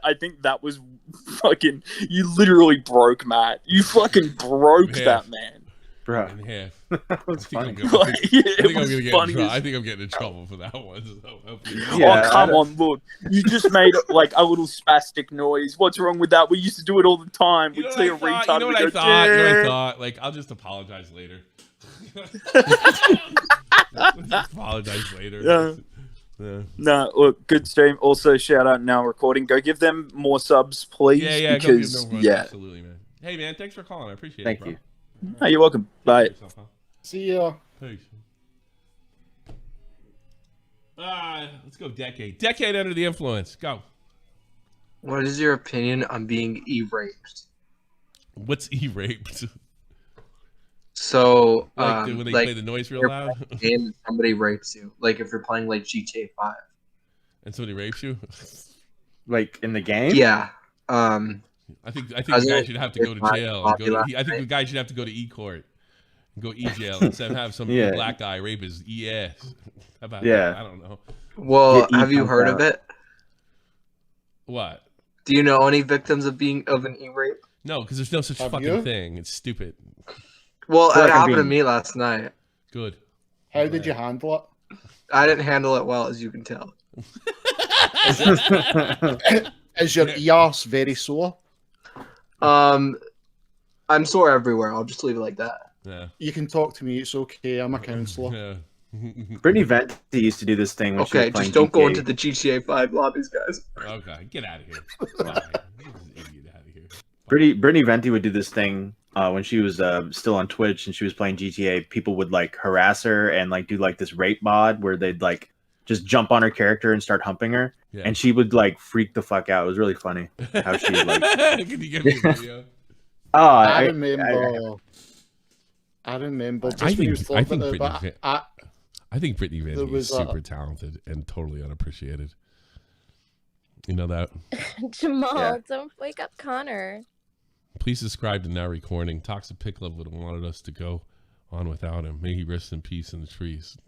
I think that was fucking... You literally broke Matt. You fucking broke that man. Bro. In half. That was funny. I think I'm getting in trouble for that one. So Oh, come on, look. You just made like a little spastic noise. What's wrong with that? We used to do it all the time. We'd say a retard. You know what I thought? You know what I thought? Like, I'll just apologize later. Apologize later. Yeah. No, look, good stream. Also, shout out Now Recording. Go give them more subs, please. Yeah, because, go give them absolutely, man. Hey, man, thanks for calling. I appreciate it. Thank bro. you. Oh, you're welcome. Bye. See ya. Peace. Let's go decade. Decade under the influence. Go. What is your opinion on being e-raped? What's e-raped? So, when they play the noise real you're loud, playing a game and somebody rapes you. Like if you're playing like GTA 5. and somebody rapes you, like in the game. Yeah. I think the guy should have to go to jail. I think the guy should have to go to e-court and go e-jail instead of have some black guy rape his ES. How about that? I don't know. Well, have you heard of it? What? Do you know any victims of an e-rape? No, because there's no such fucking thing. It's stupid. Well, it happened to me last night. Good. How did you handle it? I didn't handle it well, as you can tell. Is your EOS very sore? I'm sore everywhere. I'll just leave it like that. Yeah. You can talk to me. It's okay. I'm a counselor. Yeah. Brittany Venti used to do this thing when she was playing just don't GTA. go into the GTA 5 lobbies, guys. Okay, get out of here. Brittany Venti would do this thing when she was still on Twitch and she was playing GTA. People would like harass her and like do like this rape mod where they'd like just jump on her character and start humping her, and she would like freak the fuck out. It was really funny how she like. Can you give me a video? I remember. I think Brittany Venti is super talented and totally unappreciated. You know that? Jamal, don't wake up Connor. Please subscribe to Now Recording. Toxic Pickle would have wanted us to go on without him. May he rest in peace in the trees.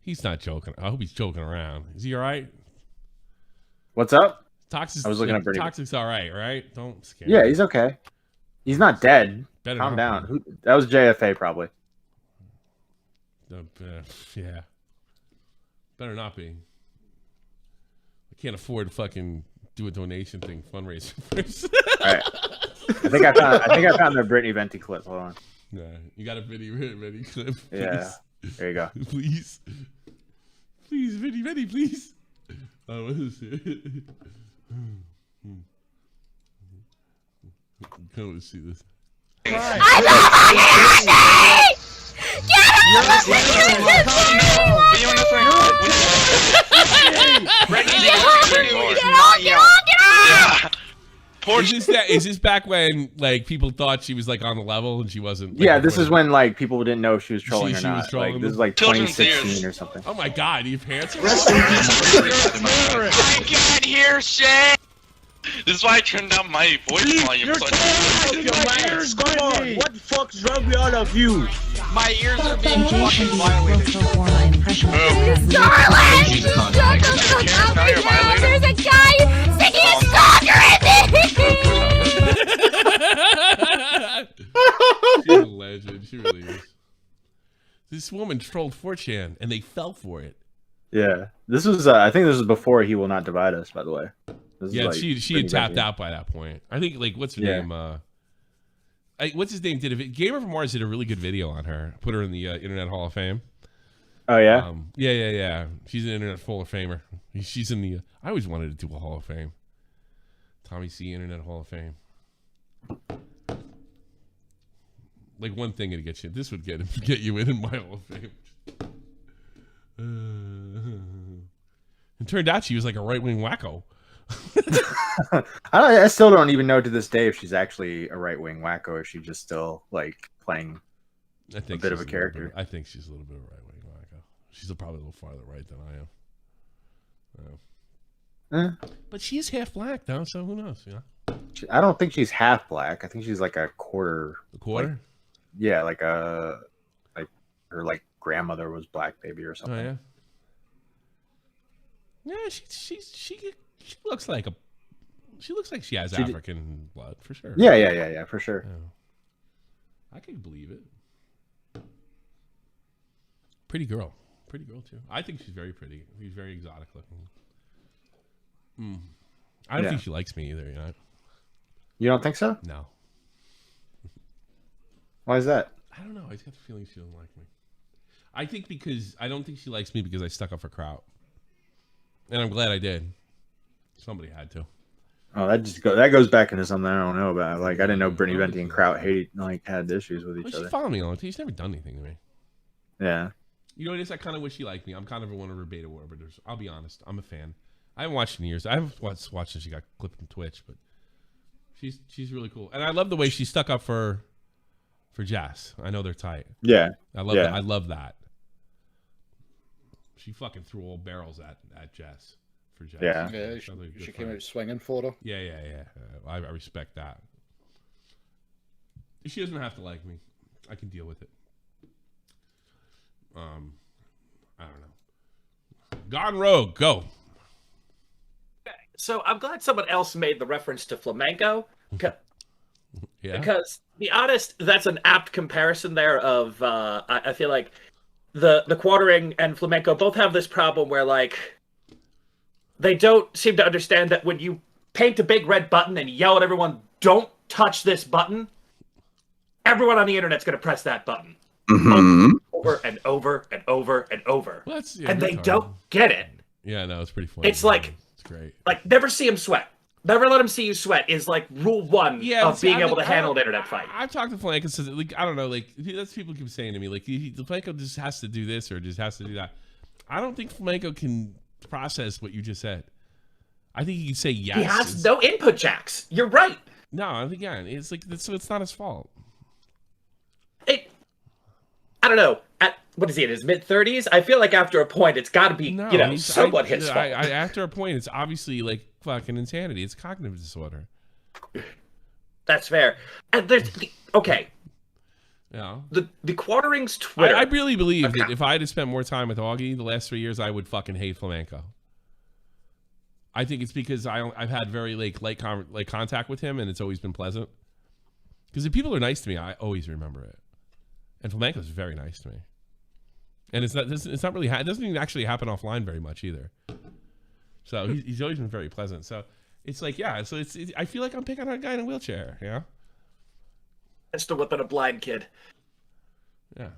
He's not joking. I hope he's joking around. Is he all right? What's up? Toxic's, I was looking at Brittany. Toxic's all right, right? Don't scare Yeah, him. he's okay. He's not dead. Calm down. That was JFA probably. Yeah. Better not be. I can't afford to fucking do a donation thing, fundraiser first. All right. I think I found the Brittany Venti clip. Hold on. Yeah, you got a Brittany Venti clip. Please. Yeah. There you go. Please. Please, Brittany Venti, please. Oh, what is it? Come and see this. I love Is this back when like people thought she was like on the level and she wasn't? Like, Yeah, this is when like people didn't know if she was trolling or she not. was trolling Like, this is them? like 2016 or something. Oh my god, your pants are I can't hear shit. This is why I turned down my voice volume. Your ears going on. What the fuck is wrong with all of you? My ears are being fucking violated. Darling! Shut the fuck up right now! There's a guy singing stalker at me! She's a legend. She really is. This woman trolled 4chan and they fell for it. Yeah, this was. I think this was before He Will Not Divide Us. By the way. This is, Yeah, like, she had tapped out by that point. I think like what's her name? What's his name? Gamer from Mars did a really good video on her. Put her in the Internet Hall of Fame. Oh yeah. Yeah. She's an Internet Hall of Famer. She's in the. I always wanted to do a Hall of Fame. Tommy C. Internet Hall of Fame. Like one thing to get you. This would get you in my Hall of Fame. It turned out she was like a right-wing wacko. I still don't even know to this day if she's actually a right-wing wacko or if she's just still like playing a bit of a character. I think she's a little bit of a right-wing wacko. She's probably a little farther right than I am. But she is half black though, so who knows? You know? I don't think she's half black. I think she's like a quarter. A quarter? Like, yeah, like her like grandmother was black, maybe, or something. Oh yeah. Yeah, she looks like she has African blood for sure. Yeah, for sure. Yeah. I can believe it. Pretty girl too. I think she's very pretty. She's very exotic looking. I don't think she likes me either. You know. You don't think so? No. Why is that? I don't know. I just got the feeling she doesn't like me. I think because I don't think she likes me because I stuck up for Kraut. And I'm glad I did. Somebody had to. Oh, that goes back into something I don't know about. Like I didn't know Brittany Venti and Kraut had issues with each other. She followed me all the time. She's never done anything to me. Yeah. You know what it is? I kind of wish she liked me. I'm kind of one of her beta orbiters. I'll be honest. I'm a fan. I haven't watched in years. I haven't watched since she got clipped from Twitch, but she's really cool. And I love the way she stuck up for for Jess. I know they're tight. Yeah. I love that. I love that. She fucking threw all barrels at Jess for Jess. Yeah, she came out swinging for her. Yeah. I respect that. She doesn't have to like me. I can deal with it. I don't know. Gone rogue, go. So I'm glad someone else made the reference to flamenco. Yeah. Because, to be honest, that's an apt comparison there of, I feel like the quartering and flamenco both have this problem where, like, they don't seem to understand that when you paint a big red button and yell at everyone, don't touch this button, everyone on the internet's going to press that button. Over and over and over and over. Well, and they don't get it. Yeah, no, it's pretty funny. It's like, it's great. Like, never see him sweat. Never let him see you sweat is like rule one of being able to handle an internet fight. I've talked to Flamenco, says like I don't know, like that's people keep saying to me, like Flamenco just has to do this or just has to do that. I don't think Flamenco can process what you just said. I think he can say yes. He has no input jacks. You're right. No, I think it's like so it's not his fault. I don't know. What is he in his mid-30s? I feel like after a point, it's got to be somewhat his fault. After a point, it's obviously like fucking insanity. It's cognitive disorder. That's fair. And there's okay. Yeah. The Quartering's Twitter. I really believe that if I had spent more time with Augie the last 3 years, I would fucking hate flamenco. I think it's because I've had very light contact with him, and it's always been pleasant. Because if people are nice to me, I always remember it. And flamenco's very nice to me. And it's not really it doesn't even actually happen offline very much either. So he's always been very pleasant. So it's like so I feel like I'm picking on a guy in a wheelchair, That's the whipping a blind kid. Yeah.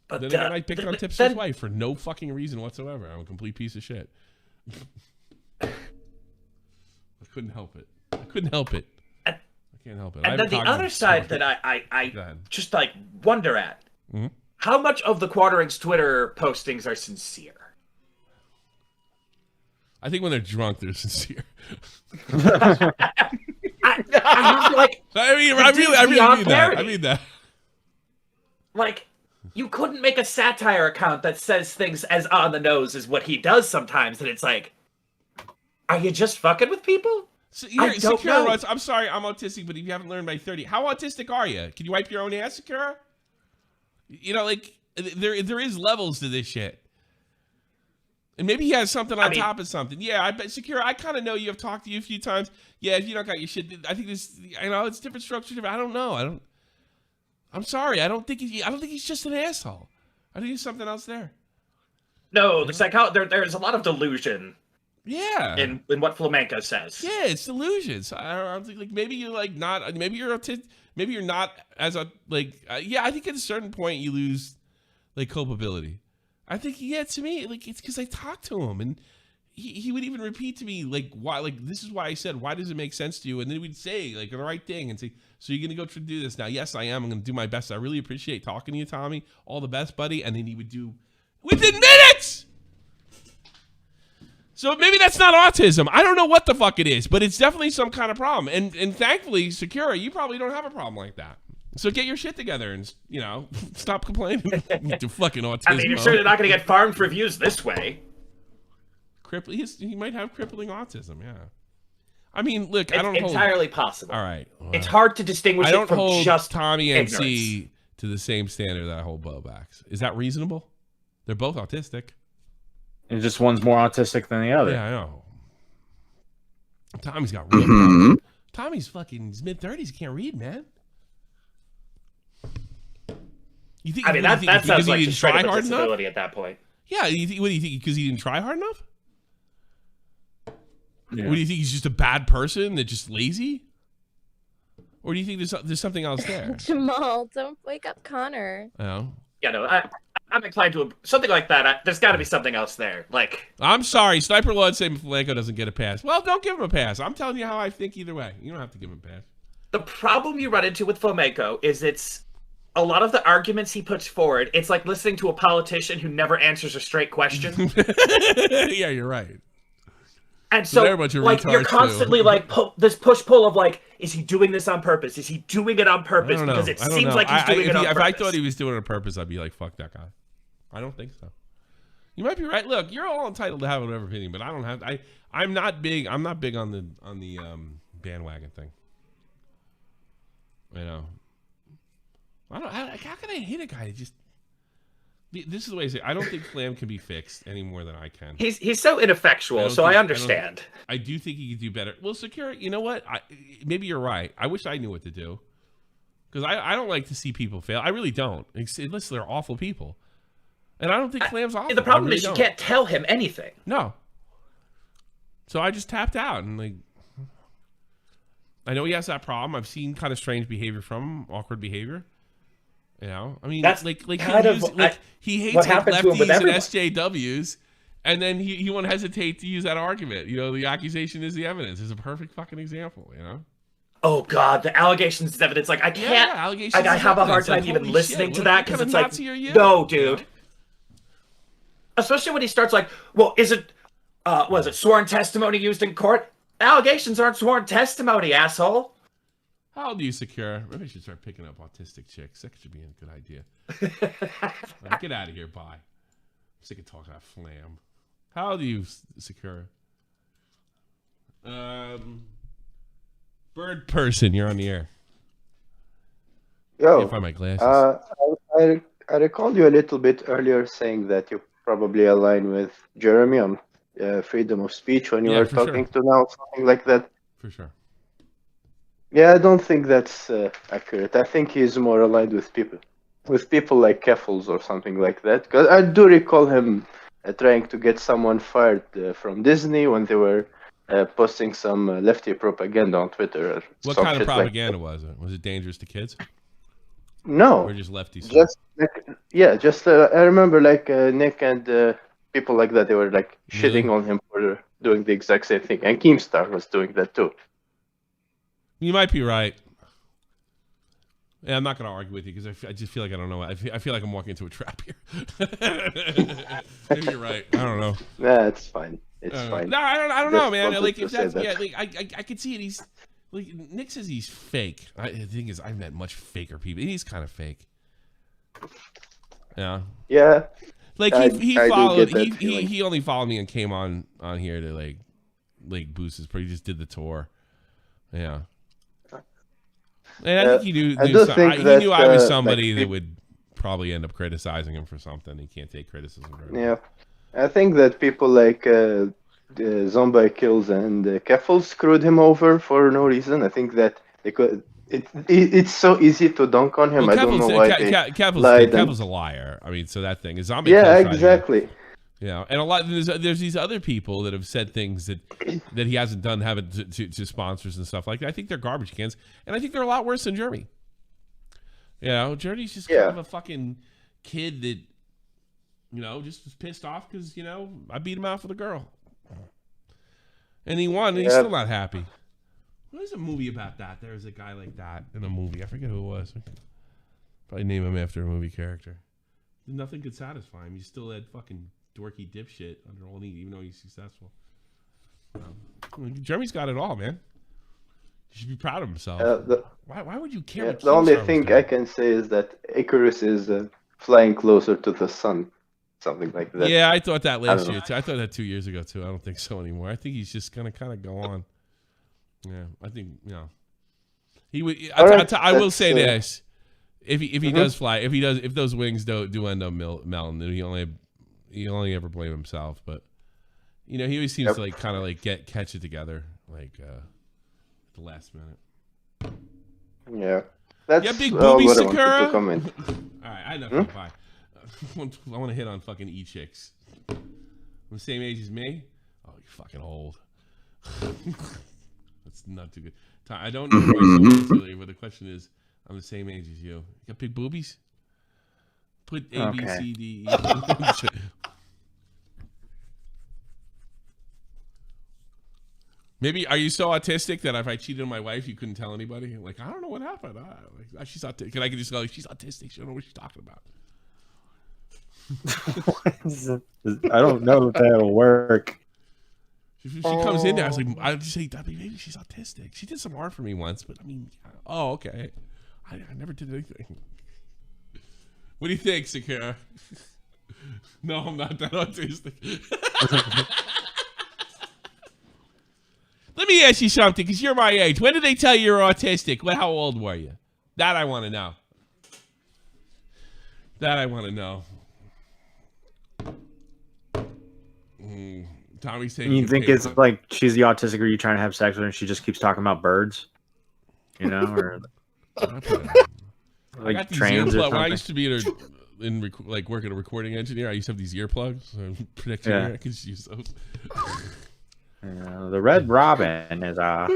But then again, I picked on Tipsters' wife for no fucking reason whatsoever. I'm a complete piece of shit. I couldn't help it. I can't help it. And then the other side that I just like wonder at, Mm-hmm. how much of the Quartering's Twitter postings are sincere? I think when they're drunk, they're sincere. I have like. I really mean that. I mean that. Like, you couldn't make a satire account that says things as on the nose as what he does sometimes, and it's like, are you just fucking with people? I don't know. I'm sorry, I'm autistic, but if you haven't learned by 30, how autistic are you? Can you wipe your own ass, Sakura? Like there is levels to this shit. And maybe he has something on top of something. Yeah, I bet Sakura, I kind of know you. I've talked to you a few times. Yeah, if you don't got your shit, I think this. It's different structures. I don't know. I'm sorry. I don't think he's just an asshole. I think there's something else there. No, there's a lot of delusion. Yeah. In what flamenco says. Yeah, it's delusions. I think like maybe you're like not. Maybe you're maybe you're not as a like. Yeah, I think at a certain point you lose like culpability. I think to me like it's because I talked to him and he would even repeat to me like why this is why I said why does it make sense to you, and then we'd say like the right thing and say, so you're gonna go do this now? Yes, I am. I'm gonna do my best. I really appreciate talking to you, Tommy. All the best, buddy. And then he would do within minutes. So maybe that's not autism. I don't know what the fuck it is, but it's definitely some kind of problem. And thankfully, Sakura, you probably don't have a problem like that. So get your shit together and stop complaining to fucking autism. I mean, you're sure they're not going to get farmed for views this way. He might have crippling autism. Yeah. I mean, look, it's I don't entirely possible. All right, well, it's hard to distinguish. I don't it from hold just Tommy and ignorance. C to the same standard that I hold Bobacks. Is that reasonable? They're both autistic. And just one's more autistic than the other. Yeah, I know. Tommy's got real problems. Tommy's fucking mid-30s. He can't read, man. You think? I mean, that sounds like just straight up disability at that point. Yeah. What do you think? Because he didn't try hard enough? Yeah. What do you think? He's just a bad person that's just lazy? Or do you think there's something else there? Jamal, don't wake up Connor. Oh. Yeah, no, I'm inclined to something like that. There's got to be something else there. Like, I'm sorry, Sniper Lord saying Flamenco doesn't get a pass. Well, don't give him a pass. I'm telling you how I think either way. You don't have to give him a pass. The problem you run into with Flamenco is it's a lot of the arguments he puts forward. It's like listening to a politician who never answers a straight question. Yeah, you're right. And So so, they're a bunch of like, you're retards, constantly too. like this push-pull of like, is he doing this on purpose? Is he doing it on I purpose? don't know. Because it I don't seems know. like he's doing it on If purpose. I thought he was doing it on purpose, I'd be like, fuck that guy. I don't think so. You might be right. Look, you're all entitled to have whatever opinion, but I don't have. I'm not big on the bandwagon thing. You know, I don't. How can I hate a guy? Just this is the way I say. I don't think Flam can be fixed any more than I can. He's so ineffectual, so I understand. I do think he could do better. Well, Secure, you know what? Maybe you're right. I wish I knew what to do because I don't like to see people fail. I really don't, unless they're awful people. And I don't think Flam's awful. The problem is you can't tell him anything. No. So I just tapped out and like. I know he has that problem. I've seen kind of strange behavior from him, awkward behavior. You know, I mean, That's like he hates what like happened to him with lefties and everyone. SJWs, and then he won't hesitate to use that argument. You know, the accusation is the evidence. Is a perfect fucking example. You know. Oh God, the allegations is evidence. Like I can't. allegations I is have a hard evidence. time Like, even holy listening shit, to what that kind because of it's like, Nazi are you? no, dude. Especially when he starts like, well, is it, was it sworn testimony used in court? Allegations aren't sworn testimony, asshole. How old are you, Secure? Maybe I should start picking up autistic chicks. That should be a good idea. Right, get out of here, bye. I'm sick of talking about Flam. How old are you, Secure? Bird person, you're on the air. Yo, Can't find my glasses. I recalled you a little bit earlier saying that you probably align with Jeremy on freedom of speech when you were talking to now, something like that. For sure. Yeah, I don't think that's accurate. I think he's more aligned with people like Keffels or something like that. Because I do recall him trying to get someone fired from Disney when they were posting some lefty propaganda on Twitter. Or What some kind of shit like propaganda was it? Was it dangerous to kids? No. Or just lefty stuff? Just I remember like Nick and people like that. They were like shitting on him for doing the exact same thing, and Keemstar was doing that too. You might be right. Yeah, I'm not going to argue with you because I just feel like I don't know. I feel like I'm walking into a trap here. Maybe you're right. I don't know. Nah, it's fine. It's fine. No, I don't know, Just man. wanted Like to if say that's that. like I could see it. He's like Nick says he's fake. The thing is, I've met much faker people. He's kind of fake. Yeah. Yeah. Like I he do followed. get that feeling. He only followed me and came on here to like boost his. He just did the tour. Yeah. And I think he knew. He knew I was somebody that would probably end up criticizing him for something. He can't take criticism. Yeah, I think that people like Zombie Kills and Keffel screwed him over for no reason. I think that they could. It's so easy to dunk on him. Well, I don't know why they lied. Kevin's a liar. I mean, so that thing is Zombie. Yeah, Kills exactly. You know, and a lot there's these other people that have said things that he hasn't done, having to sponsors and stuff like that. I think they're garbage cans, and I think they're a lot worse than Jeremy. You know, Jeremy's just kind of a fucking kid that, you know, just was pissed off because, you know, I beat him out for the girl, and he won, and he's still not happy. There's a movie about that. There's a guy like that in a movie. I forget who it was. Probably name him after a movie character. Nothing could satisfy him. He still had fucking dorky dipshit under all need, even though he's successful. Jeremy's got it all, man. He should be proud of himself. Why would you care? What the only Keemstar was thing doing? I can say is that Icarus is flying closer to the sun, something like that. Yeah, I thought that last don't year know. too. I thought that 2 years ago too. I don't think so anymore. I think he's just gonna kind of go on. Yeah, I think he would. I will say this: if he does fly, if those wings do end up melting, then he only ever blame himself. But you know, he always seems to like kind of like catch it together like at the last minute. Yeah, that's yeah, big all boobies, what I wanted Sakura. to comment. All right, I know. Bye. I want to hit on fucking chicks. The same age as me? Oh, you're fucking old. That's not too good. I don't know really, but the question is, I'm the same age as you. You got big boobies? Put A, B, C, D, E. Maybe, are you so autistic that if I cheated on my wife, you couldn't tell anybody? Like, I don't know what happened. She's autistic. And I could just go, she's autistic. She don't know what she's talking about. I don't know if that'll work. If she comes in there, I would just say, maybe she's autistic. She did some art for me once, but I mean, oh, okay. I never did anything. What do you think, Sakura? No, I'm not that autistic. Let me ask you something, because you're my age. When did they tell you you're autistic? How old were you? That I want to know. Tommy's saying You think it's like she's the autistic, or you trying to have sex with her and she just keeps talking about birds? You know, or I got these earplugs. When I used to be working a recording engineer, I used to have these earplugs. Protecting her, I could use those. The red robin is a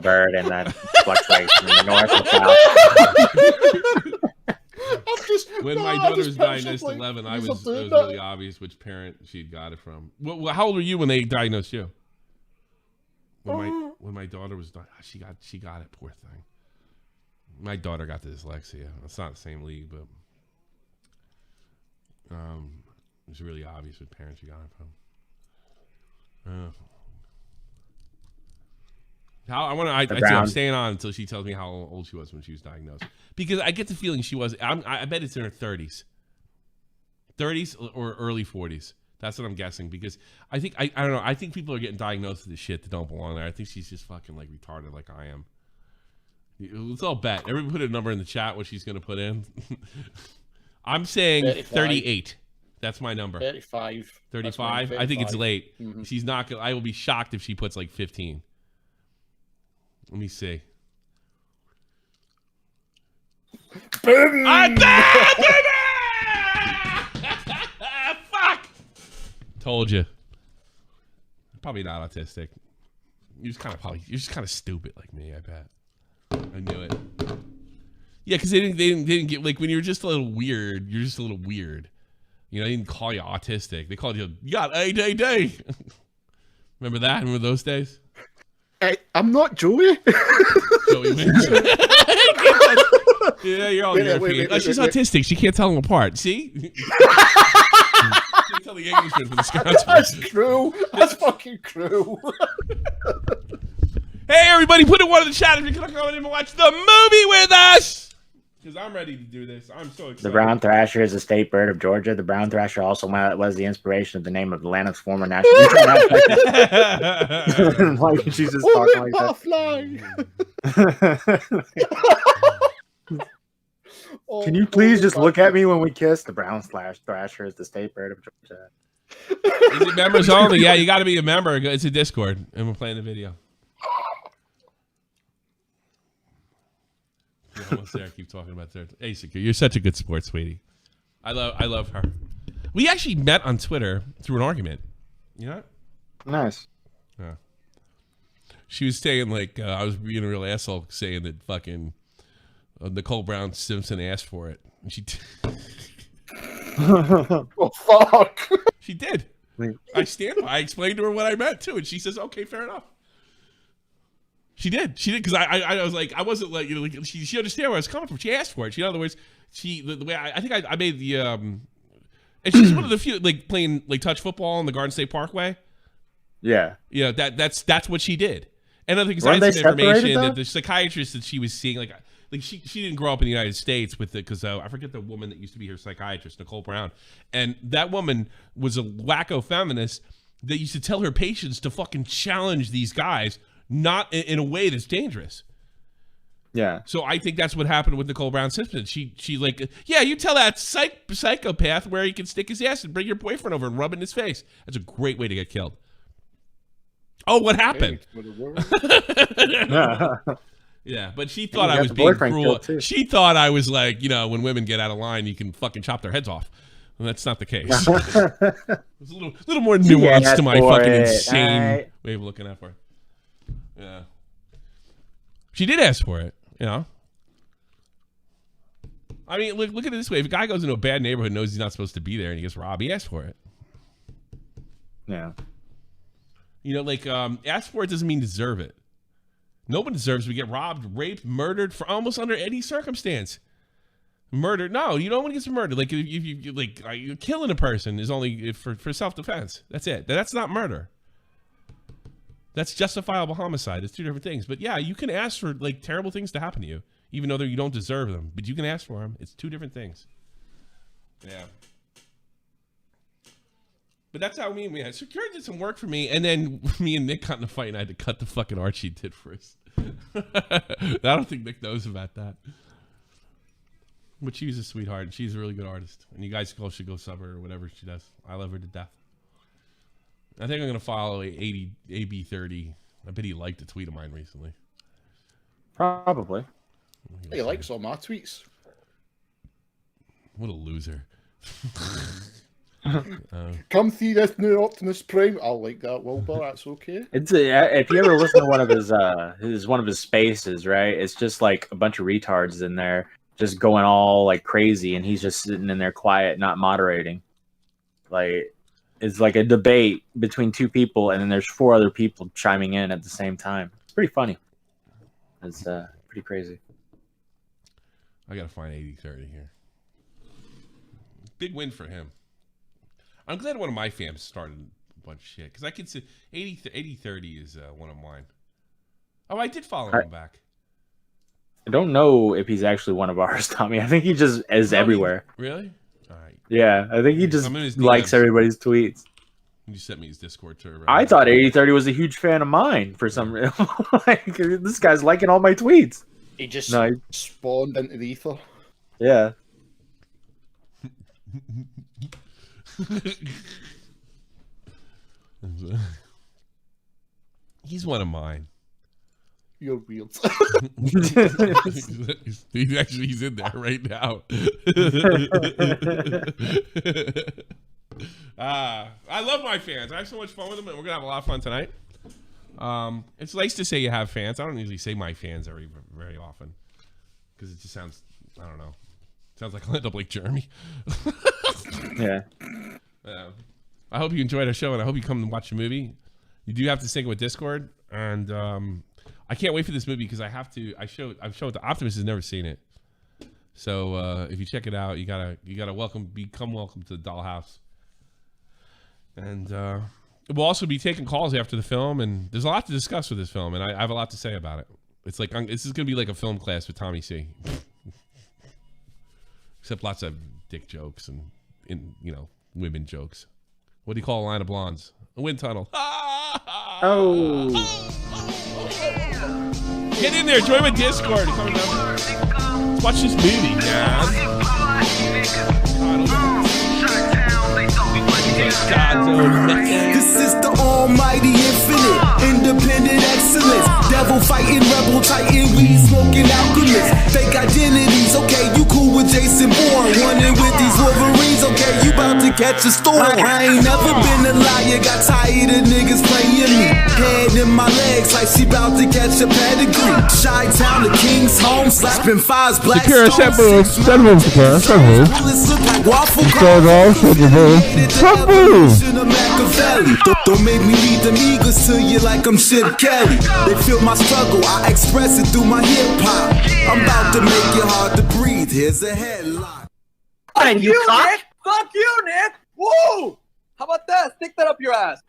bird and that fluctuates from the north and south. When my daughter was diagnosed at 11, it was really obvious which parent she'd got it from. How old were you when they diagnosed you? When my daughter was she got it. Poor thing. My daughter got the dyslexia. It's not the same league, but it was really obvious what parents she got it from. I'm staying on until she tells me how old she was when she was diagnosed, because I get the feeling she was. I bet it's in her 30s or early 40s. That's what I'm guessing, because I think I don't know. I think people are getting diagnosed with this shit that don't belong there. I think she's just fucking like retarded, like I am. Let's all bet. Everybody put a number in the chat what she's gonna put in. I'm saying 35. 38. That's my number. 35. 35? I think it's late. Mm-hmm. She's not gonna. I will be shocked if she puts like 15. Let me see. Boom! Fuck! Told you. Probably not autistic. You're just kind of stupid like me, I bet. I knew it. Yeah, because they didn't get, like, when you're just a little weird, you're just a little weird. You know, they didn't call you autistic. They called you got ADD. Remember that? Remember those days? Hey, I'm not Joey. Joey yeah, you're all European. She's autistic. She can't tell them apart. See? Can't tell the Englishman from the Scotsman. That's cruel. That's fucking cruel. Hey, everybody, put in one in the chat if you're going to come in and watch the movie with us. Because I'm ready to do this. I'm so excited. The brown thrasher is a state bird of Georgia. The brown thrasher also was the inspiration of the name of Atlanta's former national. Why did she just talk like that? Can you please just look at me when we kiss? The brown thrasher is the state bird of Georgia. Is it members only? Yeah, you got to be a member. It's a Discord, and we're playing the video. You're almost there. I keep talking about that. Hey, Secure, you're such a good sport, sweetie. I love her. We actually met on Twitter through an argument. You know? Nice. Yeah. She was saying, like, I was being a real asshole saying that fucking Nicole Brown Simpson asked for it. And she oh, fuck. She did. I explained to her what I meant, too, and she says, okay, fair enough. She did, because I was like, I wasn't like, you know, like, she understand where I was coming from. She asked for it. In other words, the way I think I made the and she's one of the few, like, playing like touch football on the Garden State Parkway. Yeah, you know, that's what she did. And other things, I had some information that the psychiatrist that she was seeing, like she didn't grow up in the United States with it, because I forget the woman that used to be her psychiatrist, Nicole Brown, and that woman was a wacko feminist that used to tell her patients to fucking challenge these guys. Not in a way that's dangerous. Yeah. So I think that's what happened with Nicole Brown Simpson. She like, yeah, you tell that psychopath where he can stick his ass and bring your boyfriend over and rub it in his face. That's a great way to get killed. Oh, what happened? Yeah, but she thought I was being cruel. She thought I was like, you know, when women get out of line, you can fucking chop their heads off. And that's not the case. There's a little more nuance to my fucking insane way of looking at her. Yeah. She did ask for it, you know. I mean, look at it this way. If a guy goes into a bad neighborhood and knows he's not supposed to be there and he gets robbed, he asked for it. Yeah. You know, like, ask for it doesn't mean deserve it. No one deserves to get robbed, raped, murdered for almost under any circumstance. Murder? No, you don't want to get murdered. Like, if you like, killing a person is only for self-defense. That's it. That's not murder. That's justifiable homicide. It's two different things. But yeah, you can ask for like terrible things to happen to you, even though you don't deserve them. But you can ask for them. It's two different things. Yeah. But that's how me and me. Security did some work for me, and then me and Nick got in a fight, and I had to cut the fucking art she did for us. I don't think Nick knows about that. But she's a sweetheart, and she's a really good artist. And you guys should go sub her or whatever she does. I love her to death. I think I'm going to follow AB30. I bet he liked a tweet of mine recently. Probably. He likes all my tweets. What a loser. Come see this new Optimus Prime. I'll like that, Wilbur. That's okay. It's if you ever listen to one of his spaces, right? It's just like a bunch of retards in there, just going all like crazy, and he's just sitting in there quiet, not moderating. Like it's like a debate between two people, and then there's 4 other people chiming in at the same time. It's pretty funny. It's pretty crazy. I gotta find 80-30 here. Big win for him. I'm glad one of my fans started a bunch of shit, because I can see 80-30 is one of mine. Oh, I did follow him back. I don't know if he's actually one of ours, Tommy. I think he just is everywhere. Really? All right. Yeah, I think he just likes everybody's tweets. You sent me his Discord server. I thought 80-30 was a huge fan of mine for some reason. Like, this guy's liking all my tweets. He just spawned into the ether. Yeah. He's one of mine. You're weird. He's in there right now. I love my fans. I have so much fun with them, and we're gonna have a lot of fun tonight. It's nice to say you have fans. I don't usually say my fans very often, because it just sounds, I don't know, sounds like I'll end up like Jeremy. Yeah. I hope you enjoyed our show, and I hope you come and watch the movie. You do have to sync it with Discord, and I can't wait for this movie because I've showed the Optimus has never seen it. So if you check it out, you gotta become welcome to the Dollhouse. And we'll also be taking calls after the film, and there's a lot to discuss with this film, and I have a lot to say about it. It's like this is gonna be like a film class with Tommy C. Except lots of dick jokes and women jokes. What do you call a line of blondes? A wind tunnel. Oh. Get in there, join my Discord. Let's watch this movie, man. This is the almighty infinite, independent excellence. Devil fighting, rebel titan, weed smoking alchemist. Fake identities, okay, you cool with Jason Bourne. Running with these Wolverines, okay, you bout to catch a storm. I ain't never been a liar, got tired of niggas playing me. Head in my legs like she bout to catch a pedigree. Chi-town, the King's home, slapping fives, black stones. Don't make me lead them eagles to you like I'm Chip Kelly. They feel my struggle, I express it through my hip hop. I'm about to make it hard to breathe. Here's a headline. And you cock? Fuck you, Nick! Woo! How about that? Stick that up your ass.